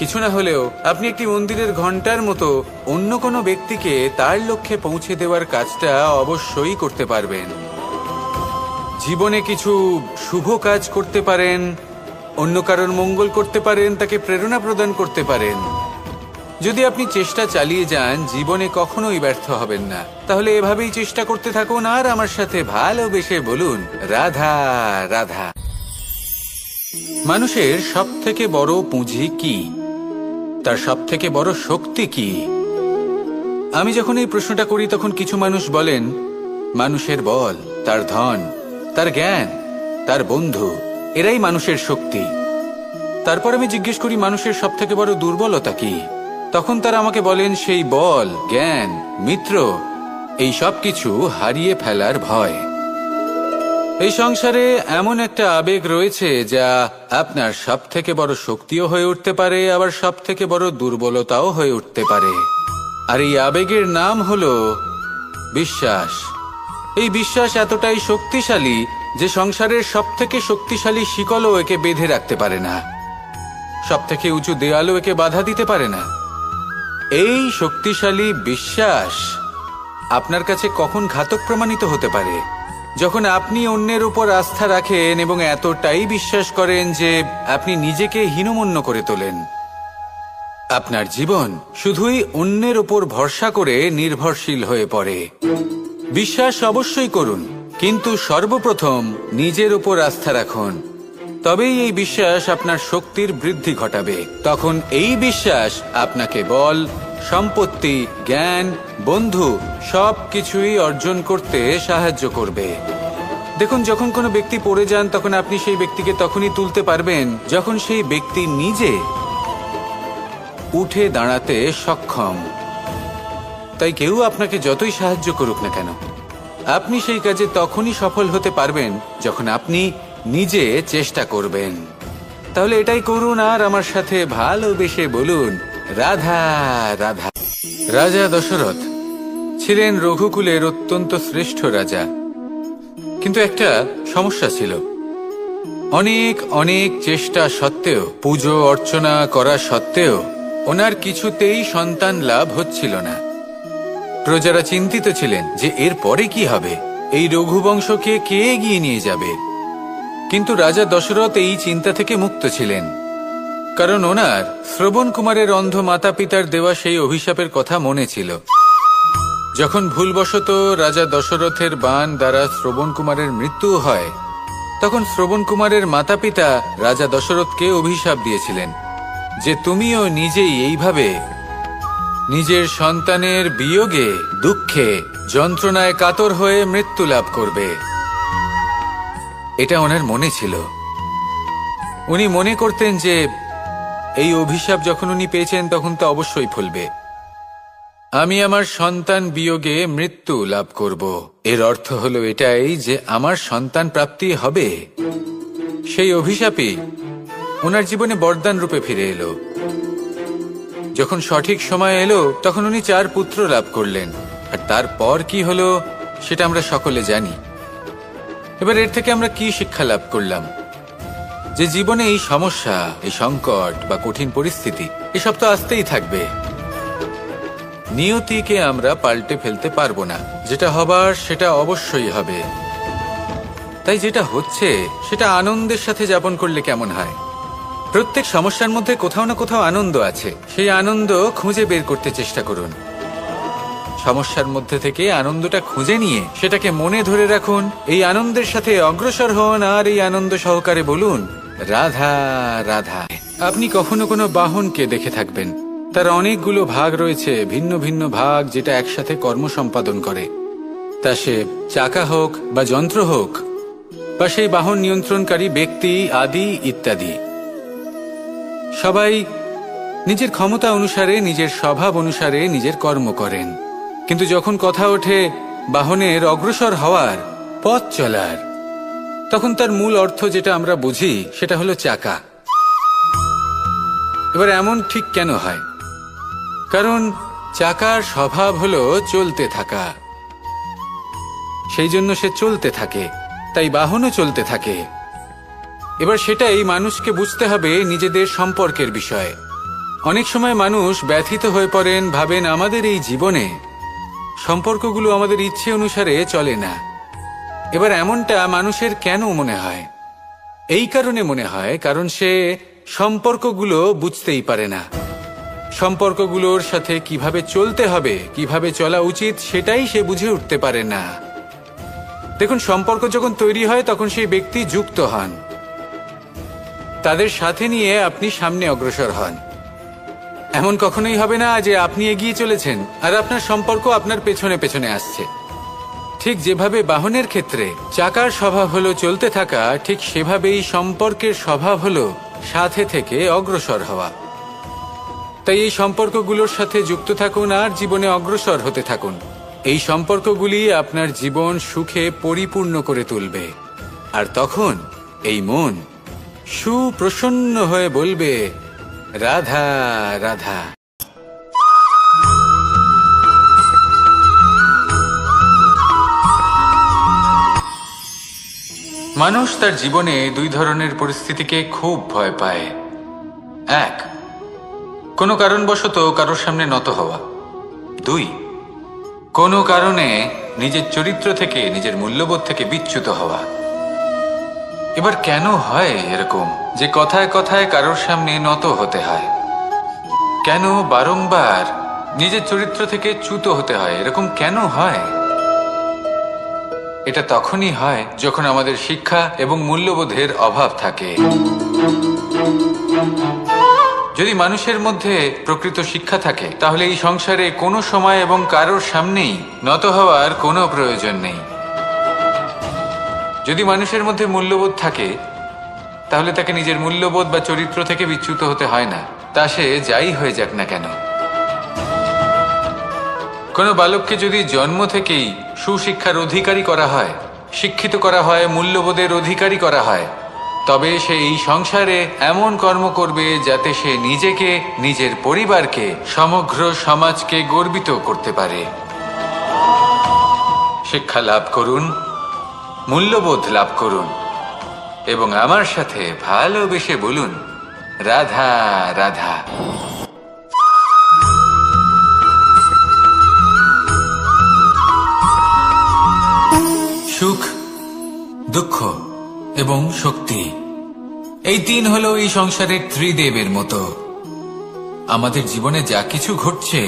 কিছু না হলেও আপনি একটি মন্দিরের ঘন্টার মতো অন্য কোনো ব্যক্তিকে তার লক্ষ্যে পৌঁছে দেওয়ার কাজটা অবশ্যই করতে পারবেন। জীবনে কিছু শুভ কাজ করতে পারেন, অন্য কারোর মঙ্গল করতে পারেন, তাকে প্রেরণা প্রদান করতে পারেন। যদি আপনি চেষ্টা চালিয়ে যান জীবনে কখনোই ব্যর্থ হবেন না। তাহলে এভাবেই চেষ্টা করতে থাকুন আর আমার সাথে ভালোবেসে বলুন, রাধা রাধা। মানুষের সব থেকে বড় পুঁজি কি? তার সব থেকে বড় শক্তি কি? আমি যখন এই প্রশ্নটা করি তখন কিছু মানুষ বলেন মানুষের বল, তার ধন, তার জ্ঞান, তার বন্ধু, এরাই মানুষের শক্তি। তারপর আমি জিজ্ঞেস করি মানুষের সব থেকে বড় দুর্বলতা কি? তখন তারা আমাকে বলেন সেই বল, জ্ঞান, মিত্র, এই সব কিছু হারিয়ে ফেলার ভয়। এই সংসারে এমন একটা আবেগ রয়েছে যা আপনার সব থেকে বড় শক্তিও হয়ে উঠতে পারে, আবার সব থেকে বড় দুর্বলতাও হয়ে উঠতে পারে। আর এই আবেগের নাম হলো বিশ্বাস। এই বিশ্বাস এতটাই শক্তিশালী যে সংসারের সব থেকে শক্তিশালী শিকলও একে বেঁধে রাখতে পারে না, সব থেকে উঁচু দেয়ালও একে বাধা দিতে পারে না। এই শক্তিশালী বিশ্বাস আপনার কাছে কখন ঘাতক প্রমাণিত হতে পারে? যখন আপনি অন্যের উপর আস্থা রাখেন এবং এতটাই বিশ্বাস করেন যে আপনি নিজেকে হীনমন্য করে তোলেন। আপনার জীবন শুধুই অন্যের উপর ভরসা করে নির্ভরশীল হয়ে পড়ে। বিশ্বাস অবশ্যই করুন, কিন্তু সর্বপ্রথম নিজের উপর আস্থা রাখুন। তবেই এই বিশ্বাস আপনার শক্তির বৃদ্ধি ঘটাবে। তখন এই বিশ্বাস আপনাকে বল, সম্পত্তি, জ্ঞান, বন্ধু সব কিছুই অর্জন করতে সাহায্য করবে। দেখুন, যখন কোনো ব্যক্তি পড়ে যান তখন আপনি সেই ব্যক্তিকে তখনই তুলতে পারবেন যখন সেই ব্যক্তি নিজে উঠে দাঁড়াতে সক্ষম। তাই কেউ আপনাকে যতই সাহায্য করুক না কেন, আপনি সেই কাজে তখনই সফল হতে পারবেন যখন আপনি নিজে চেষ্টা করবেন। তাহলে এটাই করুন আর আমার সাথে ভালোবেসে বলুন, রাধা রাধা। রাজা দশরথ ছিলেন রঘুকুলের অত্যন্ত শ্রেষ্ঠ রাজা, কিন্তু একটা সমস্যা ছিল। অনেক অনেক চেষ্টা সত্ত্বেও, পুজো অর্চনা করা সত্ত্বেও ওনার কিছুতেই সন্তান লাভ হচ্ছিল না। প্রজারা চিন্তিত ছিলেন যে এর পরে কি হবে, এই রঘুবংশকে কে এগিয়ে নিয়ে যাবে। কিন্তু রাজা দশরথ এই চিন্তা থেকে মুক্ত ছিলেন, কারণ ওনার শ্রবণ কুমারের অন্ধ মাতা পিতার দেওয়া সেই অভিশাপের কথা মনে ছিল। যখন ভুলবশত রাজা দশরথের বাণ দ্বারা শ্রবণ কুমারের মৃত্যু হয়, তখন শ্রবণ কুমারের মাতা পিতা রাজা দশরথকে অভিশাপ দিয়েছিলেন যে তুমিও নিজেই এইভাবে নিজের সন্তানের বিয়োগে, দুঃখে, যন্ত্রণায় কাতর হয়ে মৃত্যু লাভ করবে। এটা ওনার মনে ছিল। উনি মনে করতেন যে এই অভিশাপ যখন উনি পেয়েছেন তখন তো অবশ্যই ফলবে। আমি আমার সন্তান বিয়োগে মৃত্যু লাভ করব। এর অর্থ হলো এটাই যে আমার সন্তান প্রাপ্তি হবে। সেই অভিশাপই ওনার জীবনে বরদান রূপে ফিরে এলো। যখন সঠিক সময় এলো তখন উনি 4 পুত্র লাভ করলেন, আর তারপর কি হলো সেটা আমরা সকলে জানি। এবার এর থেকে আমরা কি শিক্ষা লাভ করলাম? যে জীবনে এই সমস্যা, এই সংকট বা কঠিন পরিস্থিতি এসব তো আসতেই থাকবে। নিয়তিকে আমরা পাল্টে ফেলতে পারবো না, যেটা হবার সেটা অবশ্যই হবে। তাই যেটা হচ্ছে সেটা আনন্দের সাথে যাপন করলে কেমন হয়? প্রত্যেক সমস্যার মধ্যে কোথাও না কোথাও আনন্দ আছে, সেই আনন্দ খুঁজে বের করতে চেষ্টা করুন। সমস্যার মধ্যে থেকে আনন্দটা খুঁজে নিয়ে সেটাকে মনে ধরে রাখুন, এই আনন্দের সাথে অগ্রসর হন আর এই আনন্দ সহকারে বলুন রাধা রাধা। আপনি কখনো কোনো বাহনকে দেখে থাকবেন, তার অনেকগুলো ভাগ রয়েছে, ভিন্ন ভিন্ন ভাগ যেটা একসাথে কর্ম সম্পাদন করে। তা সে চাকা হোক বা যন্ত্র হোক বা সেই বাহন নিয়ন্ত্রণকারী ব্যক্তি আদি ইত্যাদি, সবাই নিজের ক্ষমতা অনুসারে, নিজের স্বভাব অনুসারে নিজের কর্ম করেন। কিন্তু যখন কথা ওঠে বাহনের অগ্রসর হওয়ার, পথ চলার, তখন তার মূল অর্থ যেটা আমরা বুঝি সেটা হলো চাকা। এবার এমন ঠিক কেন হয়? কারণ চাকার স্বভাব হলো চলতে থাকা, সেই জন্য সে চলতে থাকে, তাই বাহনও চলতে থাকে। এবার সেটাই মানুষকে বুঝতে হবে নিজেদের সম্পর্কের বিষয়ে। অনেক সময় মানুষ ব্যথিত হয়ে পড়েন, ভাবেন আমাদের এই জীবনে সম্পর্কগুলো আমাদের ইচ্ছে অনুসারে চলে না। এবার এমনটা মানুষের কেন মনে হয়? এই কারণে মনে হয় কারণ সে সম্পর্কগুলো বুঝতেই পারে না। সম্পর্কগুলোর সাথে কিভাবে চলতে হবে, কিভাবে চলা উচিত সেটাই সে বুঝে উঠতে পারে না। দেখুন, সম্পর্ক যখন তৈরি হয় তখন সেই ব্যক্তি যুক্ত হন, তাদের সাথে নিয়ে আপনি সামনে অগ্রসর হন। এমন কখনোই হবে না যে আপনি এগিয়ে চলেছেন আর আপনার সম্পর্ক আপনার পেছনে পেছনে আসছে। ঠিক যেভাবে বাহনের ক্ষেত্রে চাকার স্বভাব হলো চলতে থাকা, ঠিক সেভাবেই সম্পর্কের স্বভাব হলো সাথে থেকে অগ্রসর হওয়া। তাই এই সম্পর্কগুলোর সাথে যুক্ত থাকুন আর জীবনে অগ্রসর হতে থাকুন। এই সম্পর্কগুলি আপনার জীবন সুখে পরিপূর্ণ করে তুলবে। আর তখন এই মন সুপ্রসন্ন হয়ে বলবে রাধা রাধা। মানুষ তার জীবনে দুই ধরনের পরিস্থিতিকে খুব ভয় পায়। এক, কোনো কারণবশত কারোর সামনে নত হওয়া। দুই, কোনো কারণে নিজের চরিত্র থেকে, নিজের মূল্যবোধ থেকে বিচ্যুত হওয়া। এবার কেন হয় এরকম যে কথায় কথায় কারোর সামনে নত হতে হয়? কেন বারংবার নিজের চরিত্র থেকে চ্যুত হতে হয়? এরকম কেন হয়? এটা তখনই হয় যখন আমাদের শিক্ষা এবং মূল্যবোধের অভাব থাকে। যদি মানুষের মধ্যে প্রকৃত শিক্ষা থাকে তাহলে এই সংসারে কোনো সময় এবং কারোর সামনেই নত হওয়ার কোনো প্রয়োজন নেই। যদি মানুষের মধ্যে মূল্যবোধ থাকে তাহলে তাকে নিজের মূল্যবোধ বা চরিত্র থেকে বিচ্যুত হতে হয় না, তা সে যাই হয়ে যাক না কেন। কোনো বালককে যদি জন্ম থেকেই সুশিক্ষার অধিকারী করা হয়, শিক্ষিত করা হয়, মূল্যবোধের অধিকারী করা হয়, তবে সে এই সংসারে এমন কর্ম করবে যাতে সে নিজেকে, নিজের পরিবারকে, সমগ্র সমাজকে গর্বিত করতে পারে। শিক্ষা লাভ করুন, মূল্যবোধ লাভ করুন এবং আমার সাথে ভালোবেসে বলুন রাধা রাধা। সুখ, দুঃখ এবং শক্তি, এই তিন হলো এই সংসারের ত্রিদেবের মতো। আমাদের জীবনে যা কিছু ঘটছে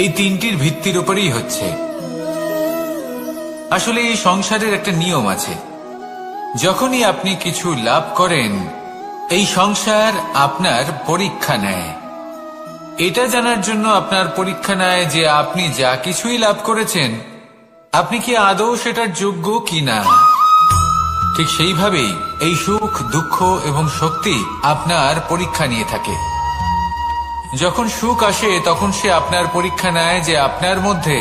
এই তিনটির ভিত্তির উপরেই হচ্ছে। আসলে এই সংসারের একটা নিয়ম আছে, যখনই আপনি কিছু লাভ করেন এই সংসার আপনার পরীক্ষা নেয়। এটা জানার জন্য আপনার পরীক্ষা নেয় যে আপনি যা কিছুই লাভ করেছেন আপনি কি আদৌ সেটার যোগ্য কিনা। ঠিক সেইভাবেই এই সুখ, দুঃখ এবং শক্তি আপনার পরীক্ষা নিয়ে থাকে। যখন সুখ আসে তখন সে আপনার পরীক্ষা নেয় যে আপনার মধ্যে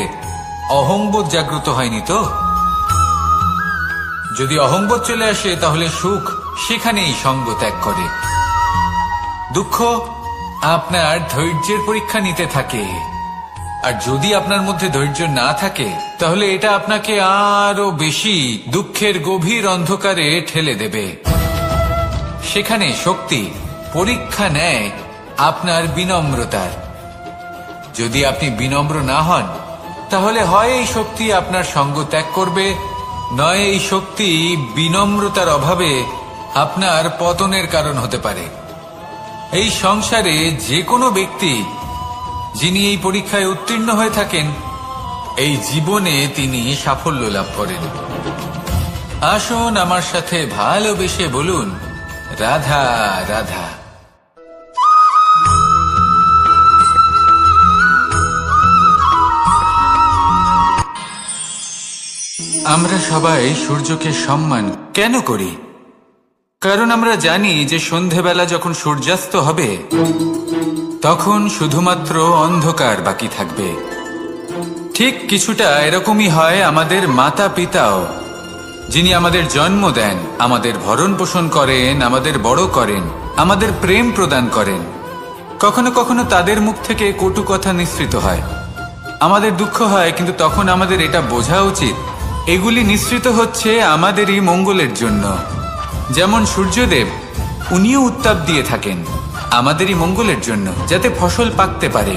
অহংবোধ জাগ্রত হয়নি তো। যদি অহংবোধ চলে আসে তাহলে সুখ সেখানেই সঙ্গ ত্যাগ করে। দুঃখ আপনার ধৈর্যের পরীক্ষা নিতে থাকে, আর যদি আপনার মধ্যে ধৈর্য না থাকে তাহলে এটা আপনাকে আরো বেশি দুঃখের গভীর অন্ধকারে ঠেলে দেবে। সেখানে শক্তি পরীক্ষা নেয় আপনার বিনম্রতার। যদি আপনি বিনম্র না হন, তাহলে হয় এই শক্তি আপনার সঙ্গ ত্যাগ করবে, নয় এই শক্তি বিনম্রতার অভাবে আপনার পতনের কারণ হতে পারে। এই সংসারে যে কোনো ব্যক্তি যিনি এই পরীক্ষায় উত্তীর্ণ হয়ে থাকেন, এই জীবনে তিনি সাফল্য লাভ করেন। আসুন আমার সাথে ভালোবেসে বলুন, রাধা রাধা। আমরা সবাই সূর্যকে সম্মান কেন করি? কারণ আমরা জানি যে সন্ধেবেলা যখন সূর্যাস্ত হবে, তখন শুধুমাত্র অন্ধকার বাকি থাকবে। ঠিক কিছুটা এরকমই হয় আমাদের মাতা পিতাও, যিনি আমাদের জন্ম দেন, আমাদের ভরণ পোষণ করেন, আমাদের বড় করেন, আমাদের প্রেম প্রদান করেন। কখনো কখনো তাদের মুখ থেকে কটু কথা নিঃসৃত হয়, আমাদের দুঃখ হয়, কিন্তু তখন আমাদের এটা বোঝা উচিত এগুলি নিঃসৃত হচ্ছে আমাদেরই মঙ্গলের জন্য। যেমন সূর্যদেব, উনিও উত্তাপ দিয়ে থাকেন আমাদেরই মঙ্গলের জন্য, যাতে ফসল পাকতে পারে,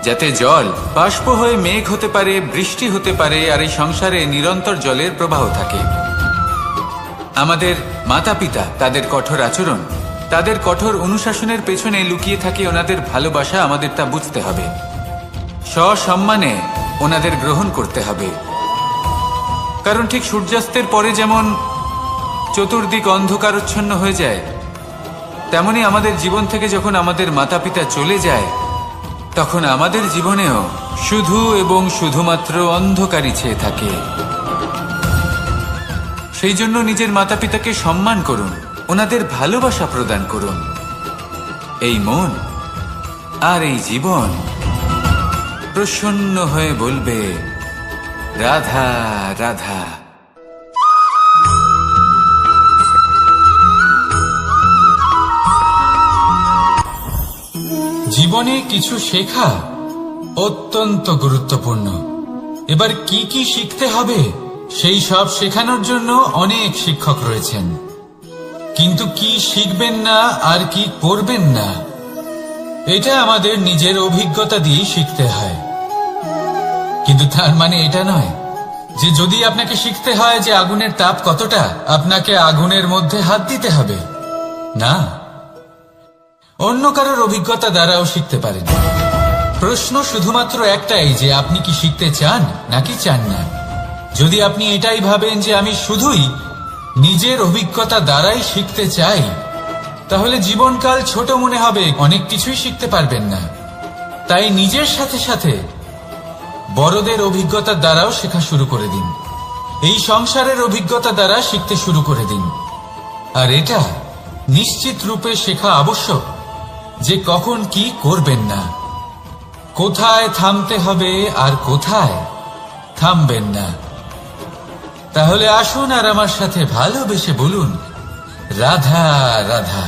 যাতে জল বাষ্প হয়ে মেঘ হতে পারে, বৃষ্টি হতে পারে, আর এই সংসারে নিরন্তর জলের প্রবাহ থাকে। আমাদের মাতা পিতা, তাদের কঠোর আচরণ, তাদের কঠোর অনুশাসনের পেছনে লুকিয়ে থাকে ওনাদের ভালোবাসা। আমাদের তা বুঝতে হবে, সসম্মানে ওনাদের গ্রহণ করতে হবে। কারণ ঠিক সূর্যাস্তের পরে যেমন চতুর্দিক অন্ধকারচ্ছন্ন হয়ে যায়, তেমনি আমাদের জীবন থেকে যখন আমাদের মাতা পিতা চলে যায়, তখন আমাদের জীবনেও শুধু এবং শুধুমাত্র অন্ধকারই ছেয়ে থাকে। সেই জন্য নিজের মাতা পিতাকে সম্মান করুন, ওনাদের ভালোবাসা প্রদান করুন। এই মন আর এই জীবন প্রসন্ন হয়ে বলবে, রাধা রাধা। জীবনে কিছু শেখা অত্যন্ত গুরুত্বপূর্ণ। এবার কি কি শিখতে হবে, সেই সব শেখানোর জন্য অনেক শিক্ষক রয়েছেন, কিন্তু কি শিখবেন না আর কি করবেন না, এটা আমাদের নিজের অভিজ্ঞতা দিয়ে শিখতে হয়। কিন্তু তার মানে এটা নয় যে যদি আপনাকে শিখতে হয় যে আগুনের তাপ কতটা, আপনাকে আগুনের মধ্যে হাত দিতে হবে। না, অন্য কারোর অভিজ্ঞতা দ্বারাও শিখতে পারেন। প্রশ্ন শুধুমাত্র একটাই যে আপনি কি শিখতে চান নাকি চান না। যদি আপনি এটাই ভাবেন যে আমি শুধুই নিজের অভিজ্ঞতা দ্বারাই শিখতে চাই, তাহলে জীবনকাল ছোট মনে হবে, অনেক কিছুই শিখতে পারবেন না। তাই নিজের সাথে সাথে বড়দের অভিজ্ঞতার দ্বারাও শেখা শুরু করে দিন। এই সংসারের অভিজ্ঞতা দ্বারা শিখতে শুরু করে দিন। আর এটা নিশ্চিত রূপে শেখা আবশ্যক যে কখন কি করবেন না, কোথায় থামতে হবে আর কোথায় থামবেন না। তাহলে আসুন আর আমার সাথে ভালোবেসে বলুন, রাধা রাধা।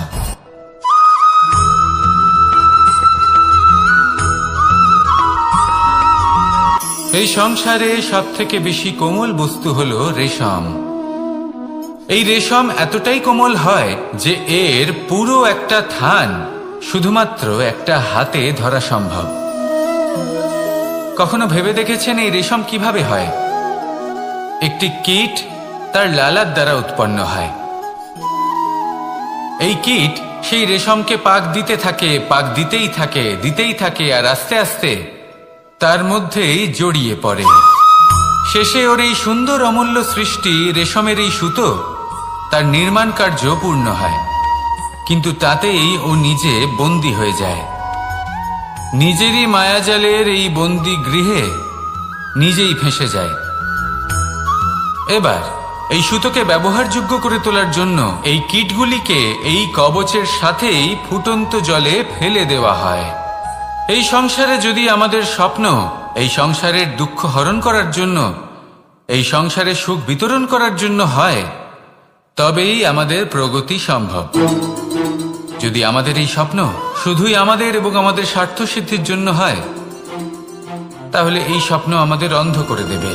এই সংসারে সব থেকে বেশি কোমল বস্তু হলো রেশম। এই রেশম এতটাই কোমল হয় যে এর পুরো একটা থান শুধুমাত্র একটা হাতে ধরা সম্ভব। কখনো ভেবে দেখেছেন এই রেশম কিভাবে হয়? একটি কীট তার লালার দ্বারা উৎপন্ন হয়। এই কীট সেই রেশমকে পাক দিতে থাকে, পাক দিতেই থাকে, দিতেই থাকে, আর আস্তে আস্তে তার মধ্যেই জড়িয়ে পড়ে। শেষে ওর এই সুন্দর অমূল্য সৃষ্টি রেশমের এই সুতো, তার নির্মাণ কার্য পূর্ণ হয়, কিন্তু তাতেই ও নিজে বন্দী হয়ে যায়। নিজেরই মায়াজালের এই বন্দী গৃহে নিজেই ফেঁসে যায়। এবার এই সুতোকে ব্যবহারযোগ্য করে তোলার জন্য এই কীটগুলিকে এই কবচের সাথেই ফুটন্ত জলে ফেলে দেওয়া হয়। এই সংসারে যদি আমাদের স্বপ্ন এই সংসারের দুঃখ হরণ করার জন্য, এই সংসারে সুখ বিতরণ করার জন্য হয়, তবেই আমাদের প্রগতি সম্ভব। যদি আমাদের এই স্বপ্ন শুধুই আমাদের এবং আমাদের স্বার্থ সিদ্ধির জন্য হয়, তাহলে এই স্বপ্ন আমাদের অন্ধ করে দেবে,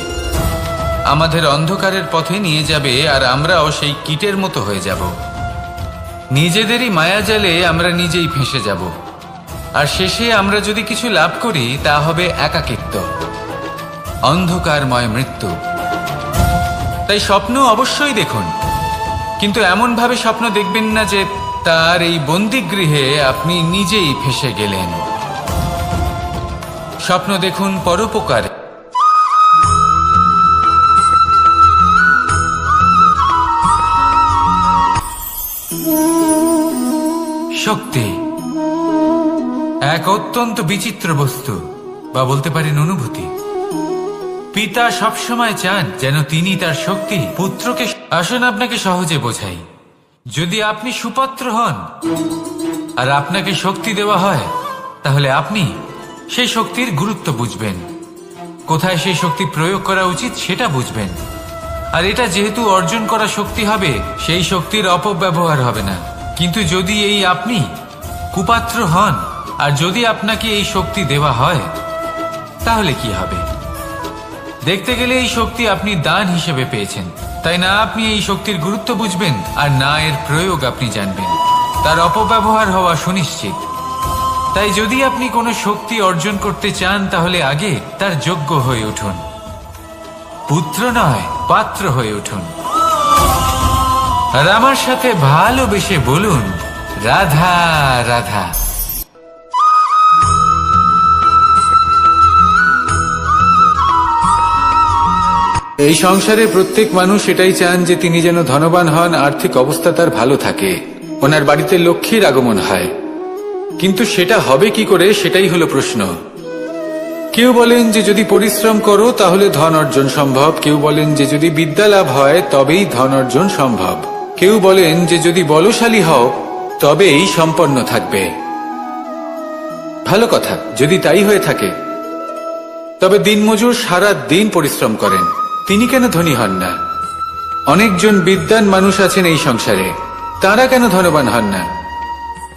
আমাদের অন্ধকারের পথে নিয়ে যাবে, আর আমরাও সেই কীটের মতো হয়ে যাব। নিজেদেরই মায়াজালে আমরা নিজেই ফেঁসে যাব, আর শেষে আমরা যদি কিছু লাভ করি তা হবে একাকিত্ব, অন্ধকারময় মৃত্যু। তাই স্বপ্ন অবশ্যই দেখুন, কিন্তু এমন ভাবে স্বপ্ন দেখবেন না যে তার এই বন্দিগৃহে আপনি নিজেই ফেঁসে গেলেন। স্বপ্ন দেখুন পরোপকার। শক্তি এক অত্যন্ত বিচিত্র বস্তু, বা বলতে পারেন অনুভূতি। পিতা সবসময় চান যেন তিনি তার শক্তি পুত্রকে। আসুন আপনাকে সহজে বোঝাই। যদি আপনি সুপাত্র হন আর আপনাকে শক্তি দেওয়া হয়, তাহলে আপনি সেই শক্তির গুরুত্ব বুঝবেন, কোথায় সেই শক্তি প্রয়োগ করা উচিত সেটা বুঝবেন। আর এটা যেহেতু অর্জন করা শক্তি হবে, সেই শক্তির অপব্যবহার হবে না। কিন্তু যদি এই আপনি কুপাত্র হন আর যদি আপনাকে এই শক্তি দেওয়া হয়, তাহলে কি হবে? দেখতে গেলে এই শক্তি আপনি দান হিসেবে পেয়েছেন, তাই না আপনি এই শক্তির গুরুত্ব বুঝবেন আর না এর প্রয়োগ আপনি জানবেন। তার অপব্যবহার হওয়া সুনিশ্চিত। তাই যদি আপনি কোনো শক্তি অর্জন করতে চান, তাহলে আগে তার যোগ্য হয়ে উঠুন, পুত্র নয় পাত্র হয়ে উঠুন। আর আমার সাথে ভালোবেসে বলুন, রাধা রাধা। এই সংসারে প্রত্যেক মানুষ এটাই চান যে তিনি যেন ধনবান হন, আর্থিক অবস্থা তার ভালো থাকে, ওনার বাড়িতে লক্ষ্মীর আগমন হয়। কিন্তু সেটা হবে কি করে, সেটাই হলো প্রশ্ন। কেউ বলেন যে যদি পরিশ্রম করো তাহলে ধন অর্জন সম্ভব, কেউ বলেন যে যদি বিদ্যা লাভ হয় তবেই ধন অর্জন সম্ভব, কেউ বলেন যে যদি বলশালী হও তবেই সম্পন্ন থাকবে। ভালো কথা, যদি তাই হয়ে থাকে, তবে দিনমজুর সারা দিন পরিশ্রম করেন, তিনি কেন ধনী হন না? অনেকজন বিদ্বান মানুষ আছেন এই সংসারে, তারা কেন ধনবান হন না?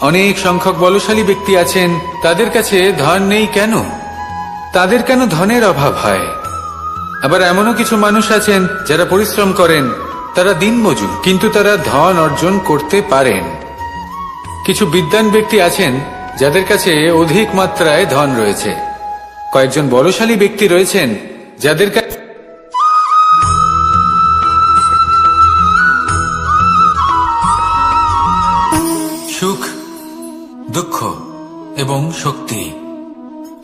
অনেক সংখ্যক বলশালী ব্যক্তি আছেন, তাদের কাছে ধন নেই কেন? তাদের কেন ধনের অভাব হয়? আবার এমনও কিছু মানুষ আছেন যারা পরিশ্রম করেন, তারা দিনমজুর, কিন্তু তারা ধন অর্জন করতে পারেন। কিছু বিদ্বান ব্যক্তি আছেন যাদের কাছে অধিক মাত্রায় ধন রয়েছে, কয়েকজন বলশালী ব্যক্তি রয়েছেন যাদের কাছে সুখ, দুঃখ এবং শক্তি,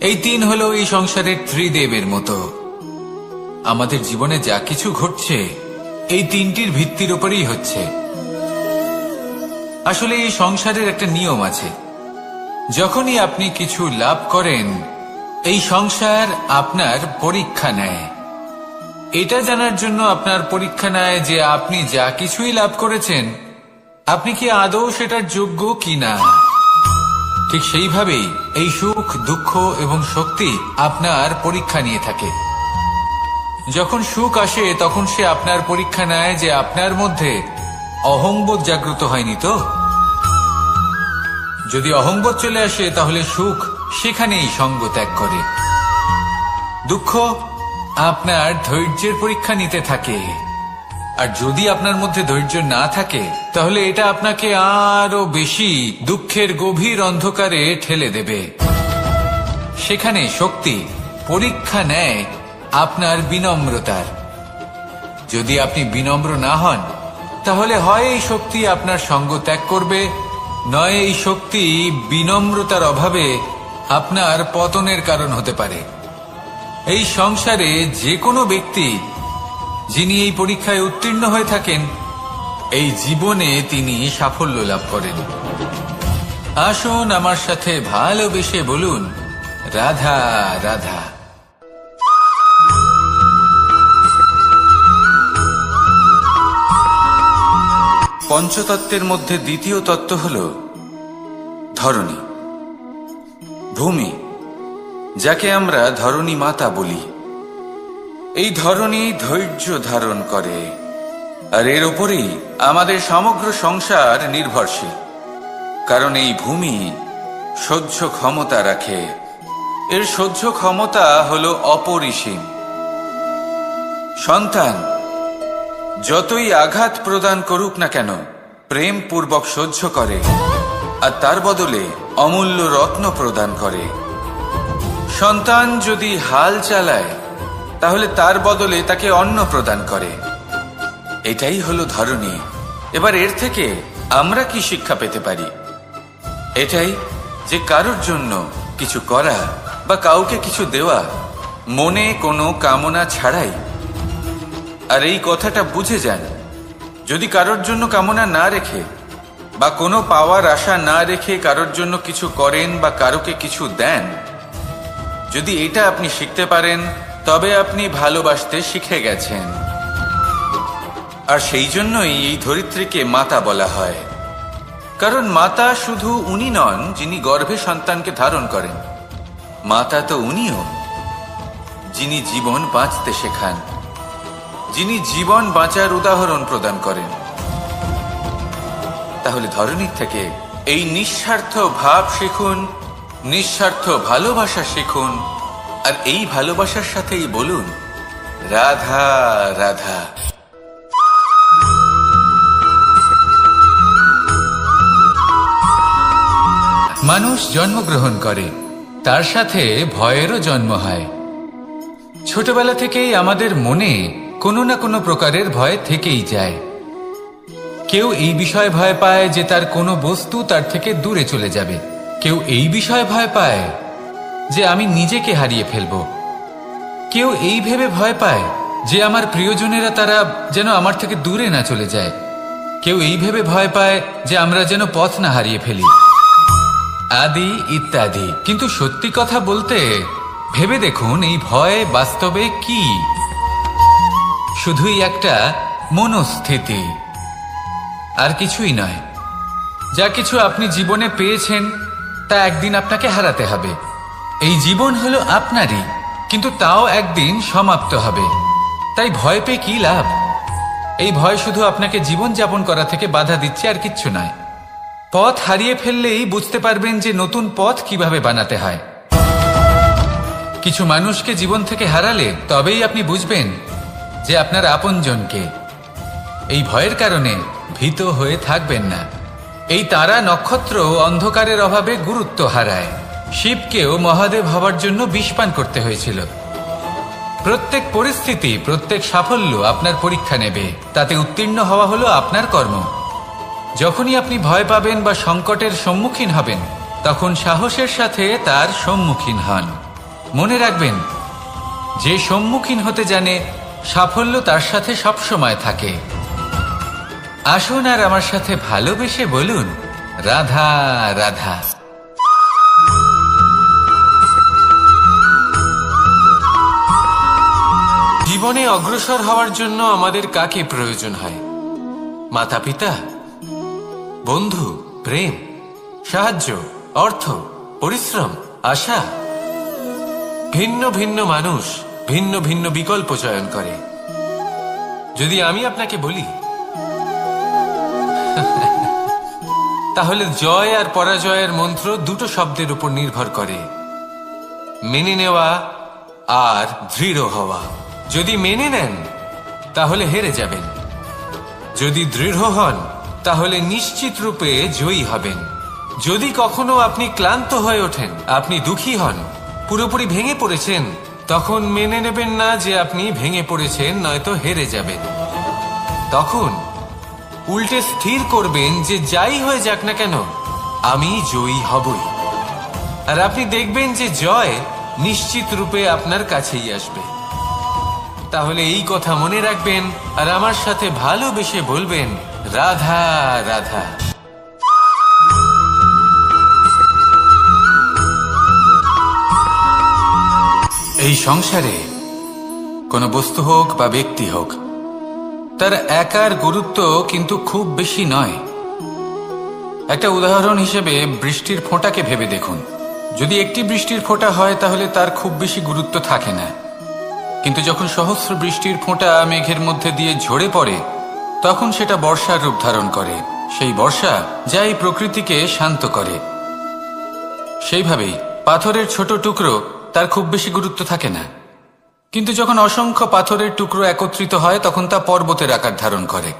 এই তিন হলো এই সংসারের ত্রিদেবের মতো। আমাদের জীবনে যা কিছু ঘটছে এই তিনটির ভিত্তির উপরেই হচ্ছে। আসলে এই সংসারের একটা নিয়ম আছে, যখনই আপনি কিছু লাভ করেন, এই সংসার আপনার পরীক্ষা নেয়। এটা জানার জন্য আপনার পরীক্ষা নেয় যে আপনি যা কিছুই লাভ করেছেন, আপনি কি আদৌ সেটার যোগ্য কিনা। ঠিক সেইভাবেই এই সুখ, দুঃখ এবং শক্তি আপনার পরীক্ষা নিয়ে থাকে। যখন সুখ আসে তখন সে আপনার পরীক্ষা নেয় যে আপনার মধ্যে অহংবোধ জাগ্রত হয়নি তো। যদি অহংবোধ চলে আসে তাহলে সুখ সেখানেই সঙ্গ ত্যাগ করে। দুঃখ আপনার ধৈর্যের পরীক্ষা নিতে থাকে, আর যদি আপনার মধ্যে ধৈর্য না থাকে তাহলে এটা আপনাকে আরো বেশি দুঃখের গভীর অন্ধকারে ঠেলে দেবে। সেখানে শক্তি পরীক্ষা নেয় আপনার বিনম্রতার। যদি আপনি বিনম্র না হন, তাহলে হয় এই শক্তি আপনার সঙ্গ ত্যাগ করবে, নয় এই শক্তি বিনম্রতার অভাবে আপনার পতনের কারণ হতে পারে। এই সংসারে যে কোনো ব্যক্তি যিনি এই পরীক্ষায় উত্তীর্ণ হয়ে থাকেন, এই জীবনে তিনি সাফল্য লাভ করেন। আসুন আমার সাথে ভালোবেসে বলুন, রাধা রাধা। পঞ্চতত্ত্বের মধ্যে দ্বিতীয় তত্ত্ব হল ধরণী, ভূমি, যাকে আমরা ধরণী মাতা বলি। এই ধরণী ধৈর্য ধারণ করে, আর এর উপরেই আমাদের সমগ্র সংসার নির্ভরশীল। কারণ এই ভূমি সহ্য ক্ষমতা রাখে, এর সহ্য ক্ষমতা হল অপরিসীম। সন্তান যতই আঘাত প্রদান করুক না কেন, প্রেম পূর্বক সহ্য করে আর তার বদলে অমূল্য রত্ন প্রদান করে। সন্তান যদি হাল চালায় তাহলে তার বদলে তাকে অন্ন প্রদান করে। এটাই হলো ধরনী। এবার এর থেকে আমরা কি শিক্ষা পেতে পারি? এটাই যে কারোর জন্য কিছু করা বা কাউকে কিছু দেওয়া মনে কোনো কামনা ছাড়াই। আর এই কথাটা বুঝে যান, যদি কারোর জন্য কামনা না রেখে বা কোনো পাওয়ার আশা না রেখে কারোর জন্য কিছু করেন বা কারোকে কিছু দেন, যদি এটা আপনি শিখতে পারেন তবে আপনি ভালোবাসতে শিখে গেছেন। আর সেই জন্যই এই ধরিত্রীকে মাতা বলা হয়। কারণ মাতা শুধু উনি নন যিনি গর্ভে সন্তানকে ধারণ করেন, মাতা তো উনিও যিনি জীবন বাঁচতে শেখান, যিনি জীবন বাঁচার উদাহরণ প্রদান করেন। তাহলে ধরনীর থেকে এই নিঃস্বার্থ ভাব শিখুন, নিঃস্বার্থ ভালোবাসা শিখুন, আর এই ভালোবাসার সাথেই বলুন রাধা রাধা। মানুষ জন্মগ্রহণ করে, তার সাথে ভয়েরও জন্ম হয়। ছোটবেলা থেকেই আমাদের মনে কোনো না কোনো প্রকারের ভয় থেকেই যায়। কেউ এই বিষয়ে ভয় পায় যে তার কোনো বস্তু তার থেকে দূরে চলে যাবে, কেউ এই বিষয়ে ভয় পায় যে আমি নিজেকে হারিয়ে ফেলব, কেউ এই ভেবে ভয় পায় যে আমার প্রিয়জনেরা তারা যেন আমার থেকে দূরে না চলে যায়, কেউ এই ভেবে ভয় পায় যে আমরা যেন পথ না হারিয়ে ফেলি, আদি ইত্যাদি। কিন্তু সত্যি কথা বলতে ভেবে দেখুন এই ভয় বাস্তবে কি? শুধুই একটা মনস্থিতি, আর কিছুই নয়। যা কিছু আপনি জীবনে পেয়েছেন তা একদিন আপনাকে হারাতে হবে। এই জীবন হলো আপনারই, কিন্তু তাও একদিন সমাপ্ত হবে। তাই ভয় পেয়ে কি লাভ? এই ভয় শুধু আপনাকে জীবন যাপন করা থেকে বাধা দিচ্ছে, আর কিচ্ছু নয়। পথ হারিয়ে ফেললেই বুঝতে পারবেন যে নতুন পথ কিভাবে বানাতে হয়। কিছু মানুষকে জীবন থেকে হারালে তবেই আপনি বুঝবেন যে আপনার আপনজনকে। এই ভয়ের কারণে ভীত হয়ে থাকবেন না। এই তারা নক্ষত্র অন্ধকারের অভাবে গুরুত্ব হারায়। শিবকেও মহাদেব হওয়ার জন্য বিষপান করতে হয়েছিল। প্রত্যেক পরিস্থিতি, প্রত্যেক সাফল্য আপনার পরীক্ষা নেবে, তাতে উত্তীর্ণ হওয়া হলো আপনার কর্ম। যখনই আপনি ভয় পাবেন বা সংকটের সম্মুখীন হবেন, তখন সাহসের সাথে তার সম্মুখীন হন। মনে রাখবেন, যে সম্মুখীন হতে জানে সাফল্য তার সাথে সবসময় থাকে। আসুন আর আমার সাথে ভালোবেসে বলুন রাধা রাধা। জীবনে অগ্রসর হওয়ার জন্য আমাদের কাকে প্রয়োজন হয়? মাতা পিতা, বন্ধু, প্রেম, সাহায্য, অর্থ, পরিশ্রম, আশা। ভিন্ন ভিন্ন মানুষ ভিন্ন ভিন্ন বিকল্প চয়ন করে। যদি আমি আপনাকে বলি তাহলে জয় আর পরাজয়ের মন্ত্র দুটো শব্দের উপর নির্ভর করে, মেনে নেওয়া আর দৃঢ় হওয়া। যদি মেনে নেন তাহলে হেরে যাবেন, যদি দৃঢ় হন তাহলে নিশ্চিত রূপে জয়ী হবেন। যদি কখনো আপনি ক্লান্ত হয়ে ওঠেন, আপনি দুঃখী হন, পুরোপুরি ভেঙে পড়েছেন, তখন মেনে নেবেন না যে আপনি ভেঙে পড়েছেন, নয়তো হেরে যাবেন। তখন উল্টে স্থির করবেন যে যাই হয়ে যাক না কেন আমি জয়ী হবই। আর আপনি দেখবেন যে জয় নিশ্চিত রূপে আপনার কাছেই আসবে। তাহলে এই কথা মনে রাখবেন আর আমার সাথে ভালোবেসে বলবেন রাধা রাধা। এই সংসারে কোনো বস্তু হোক বা ব্যক্তি হোক, তার একার গুরুত্ব কিন্তু খুব বেশি নয়। একটা উদাহরণ হিসেবে বৃষ্টির ফোঁটাকে ভেবে দেখুন। যদি একটি বৃষ্টির ফোঁটা হয় তাহলে তার খুব বেশি গুরুত্ব থাকে না, কিন্তু যখন সহস্র বৃষ্টির ফোঁটা মেঘের মধ্যে দিয়ে ঝরে পড়ে, তখন সেটা বর্ষার রূপ ধারণ করে। সেই বর্ষা যা এই প্রকৃতিকে শান্ত করে। সেইভাবেই পাথরের ছোট টুকরো, তার খুব বেশি গুরুত্ব থাকে না, কিন্তু যখন অসংখ্য পাথরের টুকরো একত্রিত হয় তখন তা পর্বতের আকার ধারণ করে।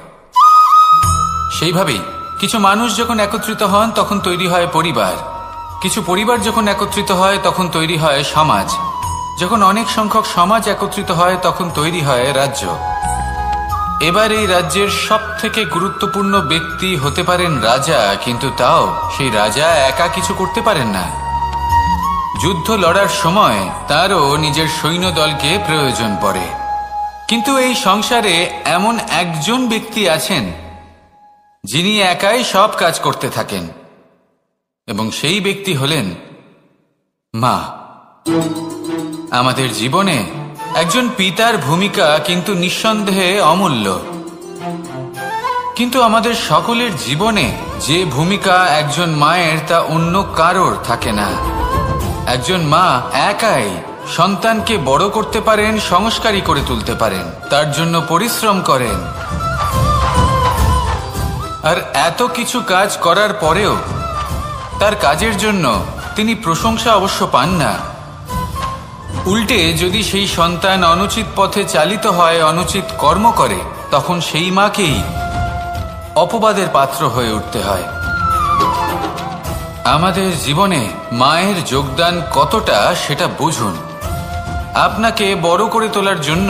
সেইভাবেই কিছু মানুষ যখন একত্রিত হন তখন তৈরি হয় পরিবার, কিছু পরিবার যখন একত্রিত হয় তখন তৈরি হয় সমাজ, যখন অনেক সংখ্যক সমাজ একত্রিত হয় তখন তৈরি হয় রাজ্য। এবার এই রাজ্যের সব থেকে গুরুত্বপূর্ণ ব্যক্তি হতে পারেন রাজা, কিন্তু তাও সেই রাজা একা কিছু করতে পারেন না। যুদ্ধ লড়ার সময় তারও নিজের সৈন্যদলকে প্রয়োজন পড়ে। কিন্তু এই সংসারে এমন একজন ব্যক্তি আছেন যিনি একাই সব কাজ করতে থাকেন, এবং সেই ব্যক্তি হলেন মা। আমাদের জীবনে একজন পিতার ভূমিকা কিন্তু নিঃসন্দেহে অমূল্য, কিন্তু আমাদের সকলের জীবনে যে ভূমিকা একজন মায়ের তা অন্য কারোর থাকে না। একজন মা একাই সন্তানকে বড় করতে পারেন, সংস্কারী করে তুলতে পারেন, তার জন্য পরিশ্রম করেন। আর এত কিছু কাজ করার পরেও তার কাজের জন্য তিনি প্রশংসা অবশ্য পান না। উল্টে যদি সেই সন্তান অনুচিত পথে চালিত হয়, অনুচিত কর্ম করে, তখন সেই মাকেই অপবাদের পাত্র হয়ে উঠতে হয়। আমাদের জীবনে মায়ের যোগদান কতটা সেটা বুঝুন। আপনাকে বড় করে তোলার জন্য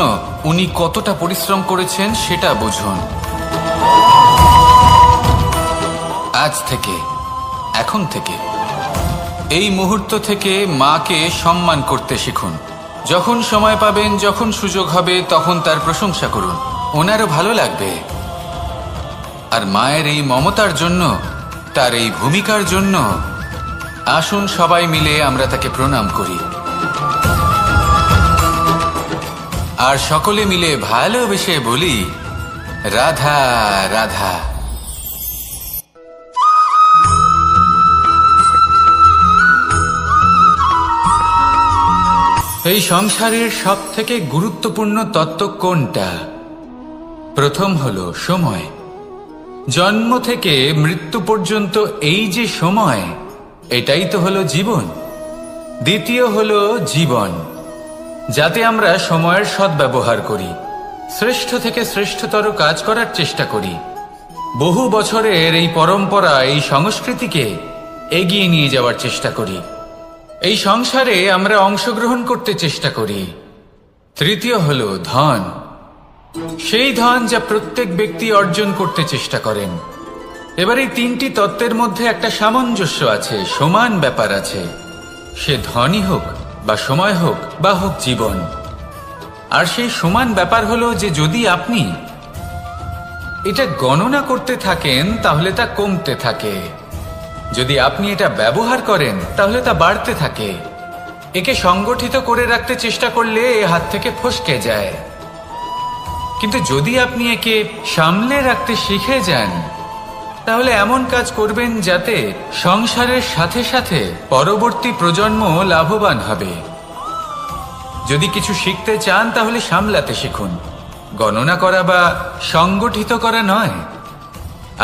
উনি কতটা পরিশ্রম করেছেন সেটা বুঝুন। আজ থেকে, এখন থেকে, এই মুহূর্ত থেকে মাকে সম্মান করতে শিখুন। যখন সময় পাবেন, যখন সুযোগ হবে, তখন তার প্রশংসা করুন, ওনারও ভালো লাগবে। আর মায়ের এই মমতার জন্য, তার এই ভূমিকার জন্য আসুন সবাই মিলে আমরা তাকে প্রণাম করি, আর সকলে মিলে ভালোবেসে বলি, রাধা রাধা। এই সংসারের সব থেকে গুরুত্বপূর্ণ তত্ত্ব কোনটা? প্রথম হলো সময়। জন্ম থেকে মৃত্যু পর্যন্ত এই যে সময়, এটাই তো হলো জীবন। দ্বিতীয় হলো জীবন, যাতে আমরা সময়ের সদ্ব্যবহার করি, শ্রেষ্ঠ থেকে শ্রেষ্ঠতর কাজ করার চেষ্টা করি, বহু বছরের এই পরম্পরা, এই সংস্কৃতিকে এগিয়ে নিয়ে যাওয়ার চেষ্টা করি, এই সংসারে আমরা অংশগ্রহণ করতে চেষ্টা করি। তৃতীয় হলো ধন, সেই ধন যা প্রত্যেক ব্যক্তি অর্জন করতে চেষ্টা করেন। এবার এই তিনটি তত্ত্বের মধ্যে একটা সামঞ্জস্য আছে, সমান ব্যাপার আছে, সে ধনই হোক বা সময় হোক বা হোক জীবন। আর সেই সমান ব্যাপার হলো যে যদি আপনি এটা গণনা করতে থাকেন তাহলে তা কমতে থাকে, যদি আপনি এটা ব্যবহার করেন তাহলে তা বাড়তে থাকে। একে সংগঠিত করে রাখতে চেষ্টা করলে এ হাত থেকে ফসকে যায়, কিন্তু যদি আপনি একে সামলে রাখতে শিখে যান তাহলে এমন কাজ করবেন যাতে সংসারের সাথে সাথে পরবর্তী প্রজন্ম লাভবান হবে। যদি কিছু শিখতে চান তাহলে সামলাতে শিখুন, গণনা করা বা সংগঠিত করা নয়।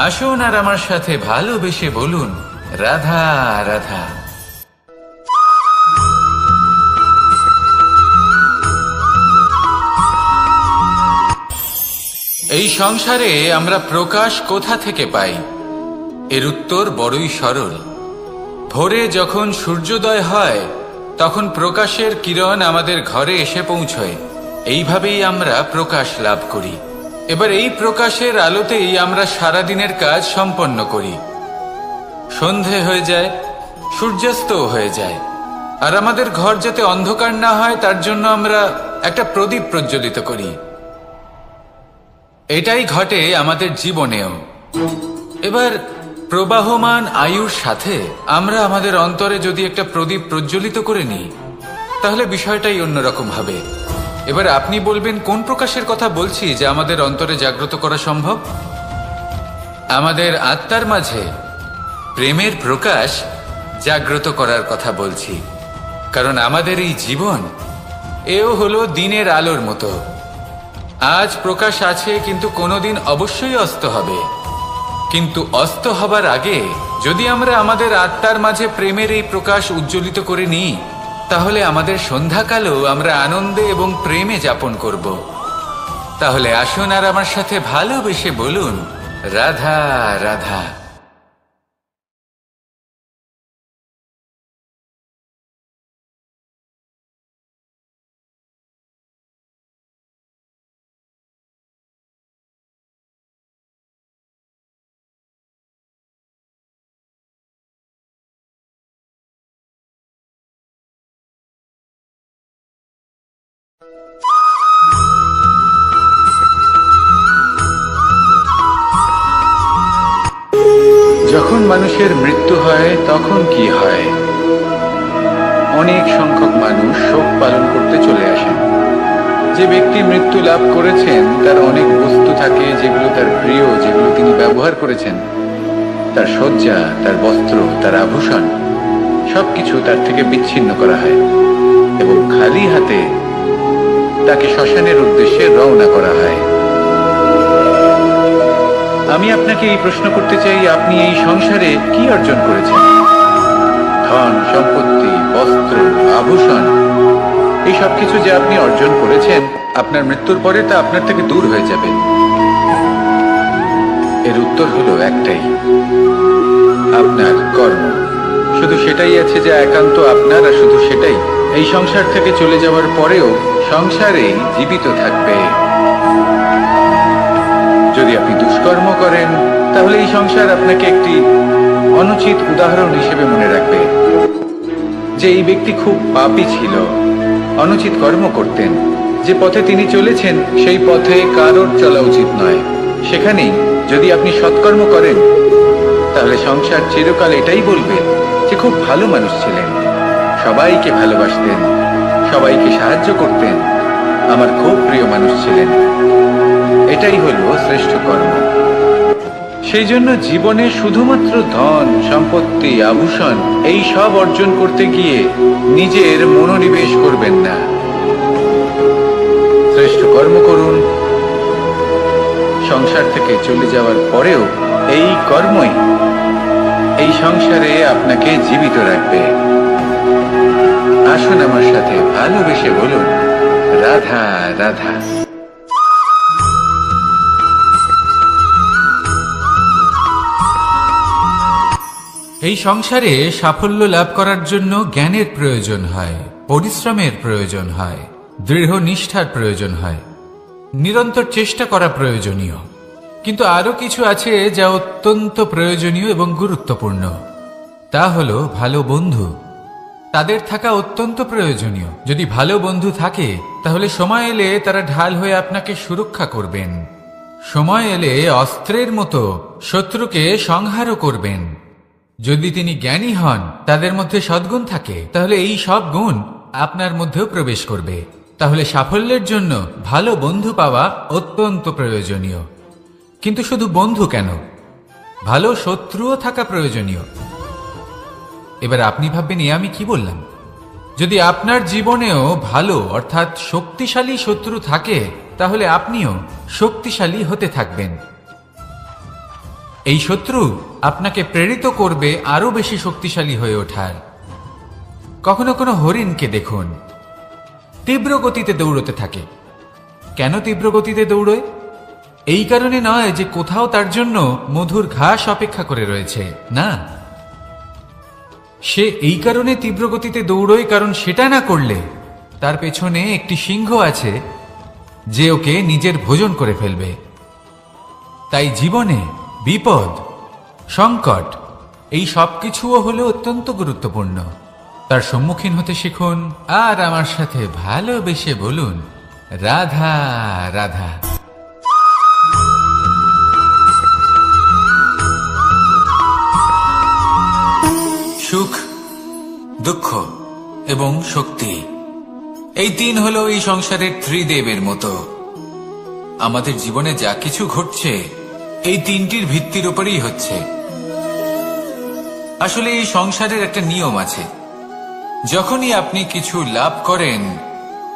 আসুন আর আমার সাথে ভালোবেসে বলুন, রাধা রাধা। এই সংসারে আমরা প্রকাশ কোথা থেকে পাই? এর উত্তর বড়ই সরল। ভোরে যখন সূর্যোদয় হয় তখন প্রকাশের কিরণ আমাদের ঘরে এসে পৌঁছয়, এইভাবেই আমরা প্রকাশ লাভ করি। এবার এই প্রকাশের আলোতেই আমরা সারাদিনের কাজ সম্পন্ন করি। সন্ধে হয়ে যায়, সূর্যাস্ত হয়ে যায়, আর আমাদের ঘর যাতে অন্ধকার না হয় তার জন্য আমরা একটা প্রদীপ প্রজ্বলিত করি। এটাই ঘটে আমাদের জীবনেও। এবার প্রবাহমান আয়ুর সাথে আমরা আমাদের অন্তরে যদি একটা প্রদীপ প্রজ্বলিত করে নিই তাহলে বিষয়টাই অন্যরকম হবে। এবার আপনি বলবেন কোন প্রকাশের কথা বলছি যা আমাদের অন্তরে জাগ্রত করা সম্ভব? আমাদের আত্মার মাঝে প্রেমের প্রকাশ জাগ্রত করার কথা বলছি, কারণ আমাদের এই জীবন এও হলো দিনের আলোর মতো। আজ প্রকাশ আছে, কিন্তু কোনোদিন অবশ্যই অস্ত হবে। কিন্তু অস্ত হবার আগে যদি আমরা আমাদের আত্মার মাঝে প্রেমের এই প্রকাশ উজ্জ্বলিত করে নিই তাহলে আমাদের সন্ধ্যাকালও আমরা আনন্দে এবং প্রেমে যাপন করব। তাহলে আসুন আর আমার সাথে ভালোবেসে বলুন, রাধা রাধা। যখন মানুষের মৃত্যু হয় তখন কি হয়? অনেক সংখ্যক মানুষ শোক পালন করতে চলে আসেন। যে ব্যক্তি মৃত্যু লাভ করেছেন তার অনেক বস্তু থাকে যেগুলো তার প্রিয়, যেগুলো তিনি ব্যবহার করেছেন। তার শয্যা, তার বস্ত্র, তার আভূষণ সবকিছু তার থেকে বিচ্ছিন্ন করা হয় এবং খালি হাতে তাকে শ্মশানের উদ্দেশ্যে রওনা করা হয়। আমি আপনাকে এই প্রশ্ন করতে চাই, আপনি এই সংসারে কি অর্জন করেছেন? ধন সম্পত্তি, বস্ত্র, আভূষণ, এই সব কিছু যে আপনি অর্জন করেছেন, আপনার মৃত্যুর পরে তা আপনার থেকে দূর হয়ে যাবে। এর উত্তর হলো একটাই, আপনার কর্ম। শুধু সেটাই আছে যা একান্ত আপনার, আর শুধু সেটাই এই সংসার থেকে চলে যাওয়ার পরেও সংসারেই জীবিত থাকবে। যদি আপনি দুষ্কর্ম করেন তাহলে এই সংসার আপনাকে একটি অনুচিত উদাহরণ হিসেবে মনে রাখবে যে এই ব্যক্তি খুব পাপী ছিল, অনুচিত কর্ম করতেন। যে পথে তিনি চলেছেন সেই পথে কারোর চলা উচিত নয়। সেখানেই যদি আপনি সৎকর্ম করেন তাহলে সংসার চিরকাল এটাই বলবে যে খুব ভালো মানুষ ছিলেন, সবাইকে ভালোবাসতেন, সবাইকে সাহায্য করতেন, আমার খুব প্রিয় মানুষ ছিলেন। এটাই হলো শ্রেষ্ঠ কর্ম। সেই জন্য জীবনে শুধুমাত্র ধন সম্পত্তি, আভূষণ এই সব অর্জন করতে গিয়ে নিজের মনোনিবেশ করবেন না। শ্রেষ্ঠ কর্ম করুন। সংসার থেকে চলে যাওয়ার পরেও এই কর্মই এই সংসারে আপনাকে জীবিত রাখবে। আসুন আমার সাথে ভালোবেসে বলুন, রাধা রাধা। এই সংসারে সাফল্য লাভ করার জন্য জ্ঞানের প্রয়োজন হয়, পরিশ্রমের প্রয়োজন হয়, দৃঢ় নিষ্ঠার প্রয়োজন হয়, নিরন্তর চেষ্টা করা প্রয়োজনীয়। কিন্তু আরো কিছু আছে যা অত্যন্ত প্রয়োজনীয় এবং গুরুত্বপূর্ণ। তা হলো ভালো বন্ধু। তাদের থাকা অত্যন্ত প্রয়োজনীয়। যদি ভালো বন্ধু থাকে তাহলে সময় এলে তারা ঢাল হয়ে আপনাকে সুরক্ষা করবেন। সময় এলে অস্ত্রের মতো শত্রুকে সংহারও করবেন। যদি তিনি জ্ঞানী হন, তাদের মধ্যে সদ্গুণ থাকে, তাহলে এই সব গুণ আপনার মধ্যেও প্রবেশ করবে। তাহলে সাফল্যের জন্য ভালো বন্ধু পাওয়া অত্যন্ত প্রয়োজনীয়। কিন্তু শুধু বন্ধু কেন, ভালো শত্রুও থাকা প্রয়োজনীয়। এবার আপনি ভাববেন, আমি কি বললাম? যদি আপনার জীবনেও ভালো অর্থাৎ শক্তিশালী শত্রু থাকে তাহলে আপনিও শক্তিশালী হতে থাকবেন। এই শত্রু আপনাকে প্রেরিত করবে আরো বেশি শক্তিশালী হয়ে ওঠার। কখনো কোনো হরিণকে দেখুন, তীব্র গতিতে দৌড়তে থাকে। কেন তীব্র গতিতে দৌড়য়? এই কারণে নয় যে কোথাও তার জন্য মধুর ঘাস অপেক্ষা করে রয়েছে, না। সে এই কারণে তীব্র গতিতে দৌড়য় কারণ সেটা না করলে তার পেছনে একটি সিংহ আছে যে ওকে নিজের ভোজন করে ফেলবে। তাই জীবনে বিপদ, সংকট এই সবকিছুও হলো অত্যন্ত গুরুত্বপূর্ণ। তার সম্মুখীন হতে শিখুন আর আমার সাথে ভালোবেসে বলুন, রাধা রাধা। সুখ, দুঃখ এবং শক্তি, এই তিন হলো এই সংসারের ত্রিদেবের মতো। আমাদের জীবনে যা কিছু ঘটছে এই তিনটির ভিত্তির উপরেই হচ্ছে। আসলে এই সংসারের একটা নিয়ম আছে, যখনই আপনি কিছু লাভ করেন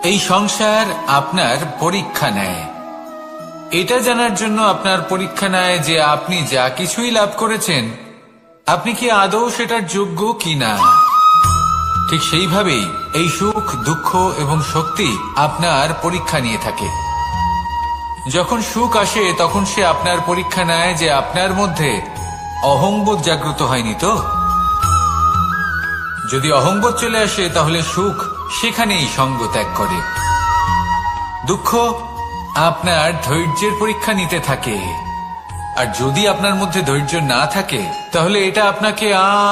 এই সংসার আপনার পরীক্ষা নেয়। এটা জানার জন্য আপনার পরীক্ষা নেয় যে আপনি যা কিছুই লাভ করেছেন আপনি কি আদৌ সেটার যোগ্য কিনা। ঠিক সেইভাবেই এই সুখ, দুঃখ এবং শক্তি আপনার পরীক্ষা নিয়ে থাকে। যখন সুখ আসে তখন সে আপনার পরীক্ষা নেয় যে আপনার মধ্যে অহংবোধ জাগ্রত হয়নি তো। যদি অহংবোধ চলে আসে তাহলে সুখ সেখানেই সঙ্গ ত্যাগ করে। দুঃখ আপনার ধৈর্যের পরীক্ষা নিতে থাকে, আর যদি আপনার মধ্যে ধৈর্য না থাকে তাহলে এটা আপনাকে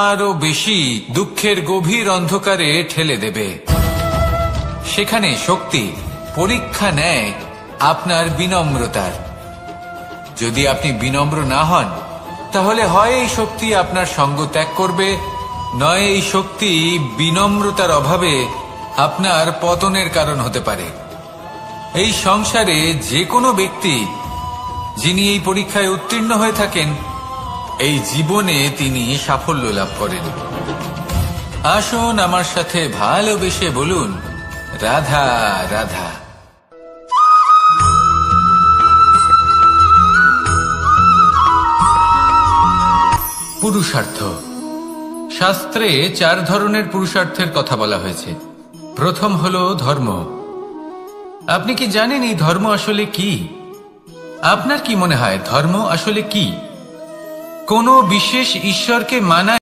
আরো বেশি দুঃখের গভীর অন্ধকারে ঠেলে দেবে। সেখানে শক্তি পরীক্ষা নেয় আপনার বিনম্রতার। যদি আপনি বিনম্র না হন, তাহলে হয় এই শক্তি আপনার সঙ্গ ত্যাগ করবে, নয় এই শক্তি বিনম্রতার অভাবে আপনার পতনের কারণ হতে পারে। এই সংসারে যে কোনো ব্যক্তি যিনি এই পরীক্ষায় উত্তীর্ণ হয়ে থাকেন, এই জীবনে তিনি সাফল্য লাভ করেন। আসুন আমার সাথে ভালোবেসে বলুন, রাধা রাধা। পুরুষার্থ। শাস্ত্রে 4 ধরনের পুরুষার্থের কথা বলা হয়েছে। প্রথম হলো ধর্ম। আপনি কি জানেন এই ধর্ম আসলে কি? আপনার কি মনে হয় ধর্ম আসলে কি? কোনো বিশেষ ঈশ্বরকে মানা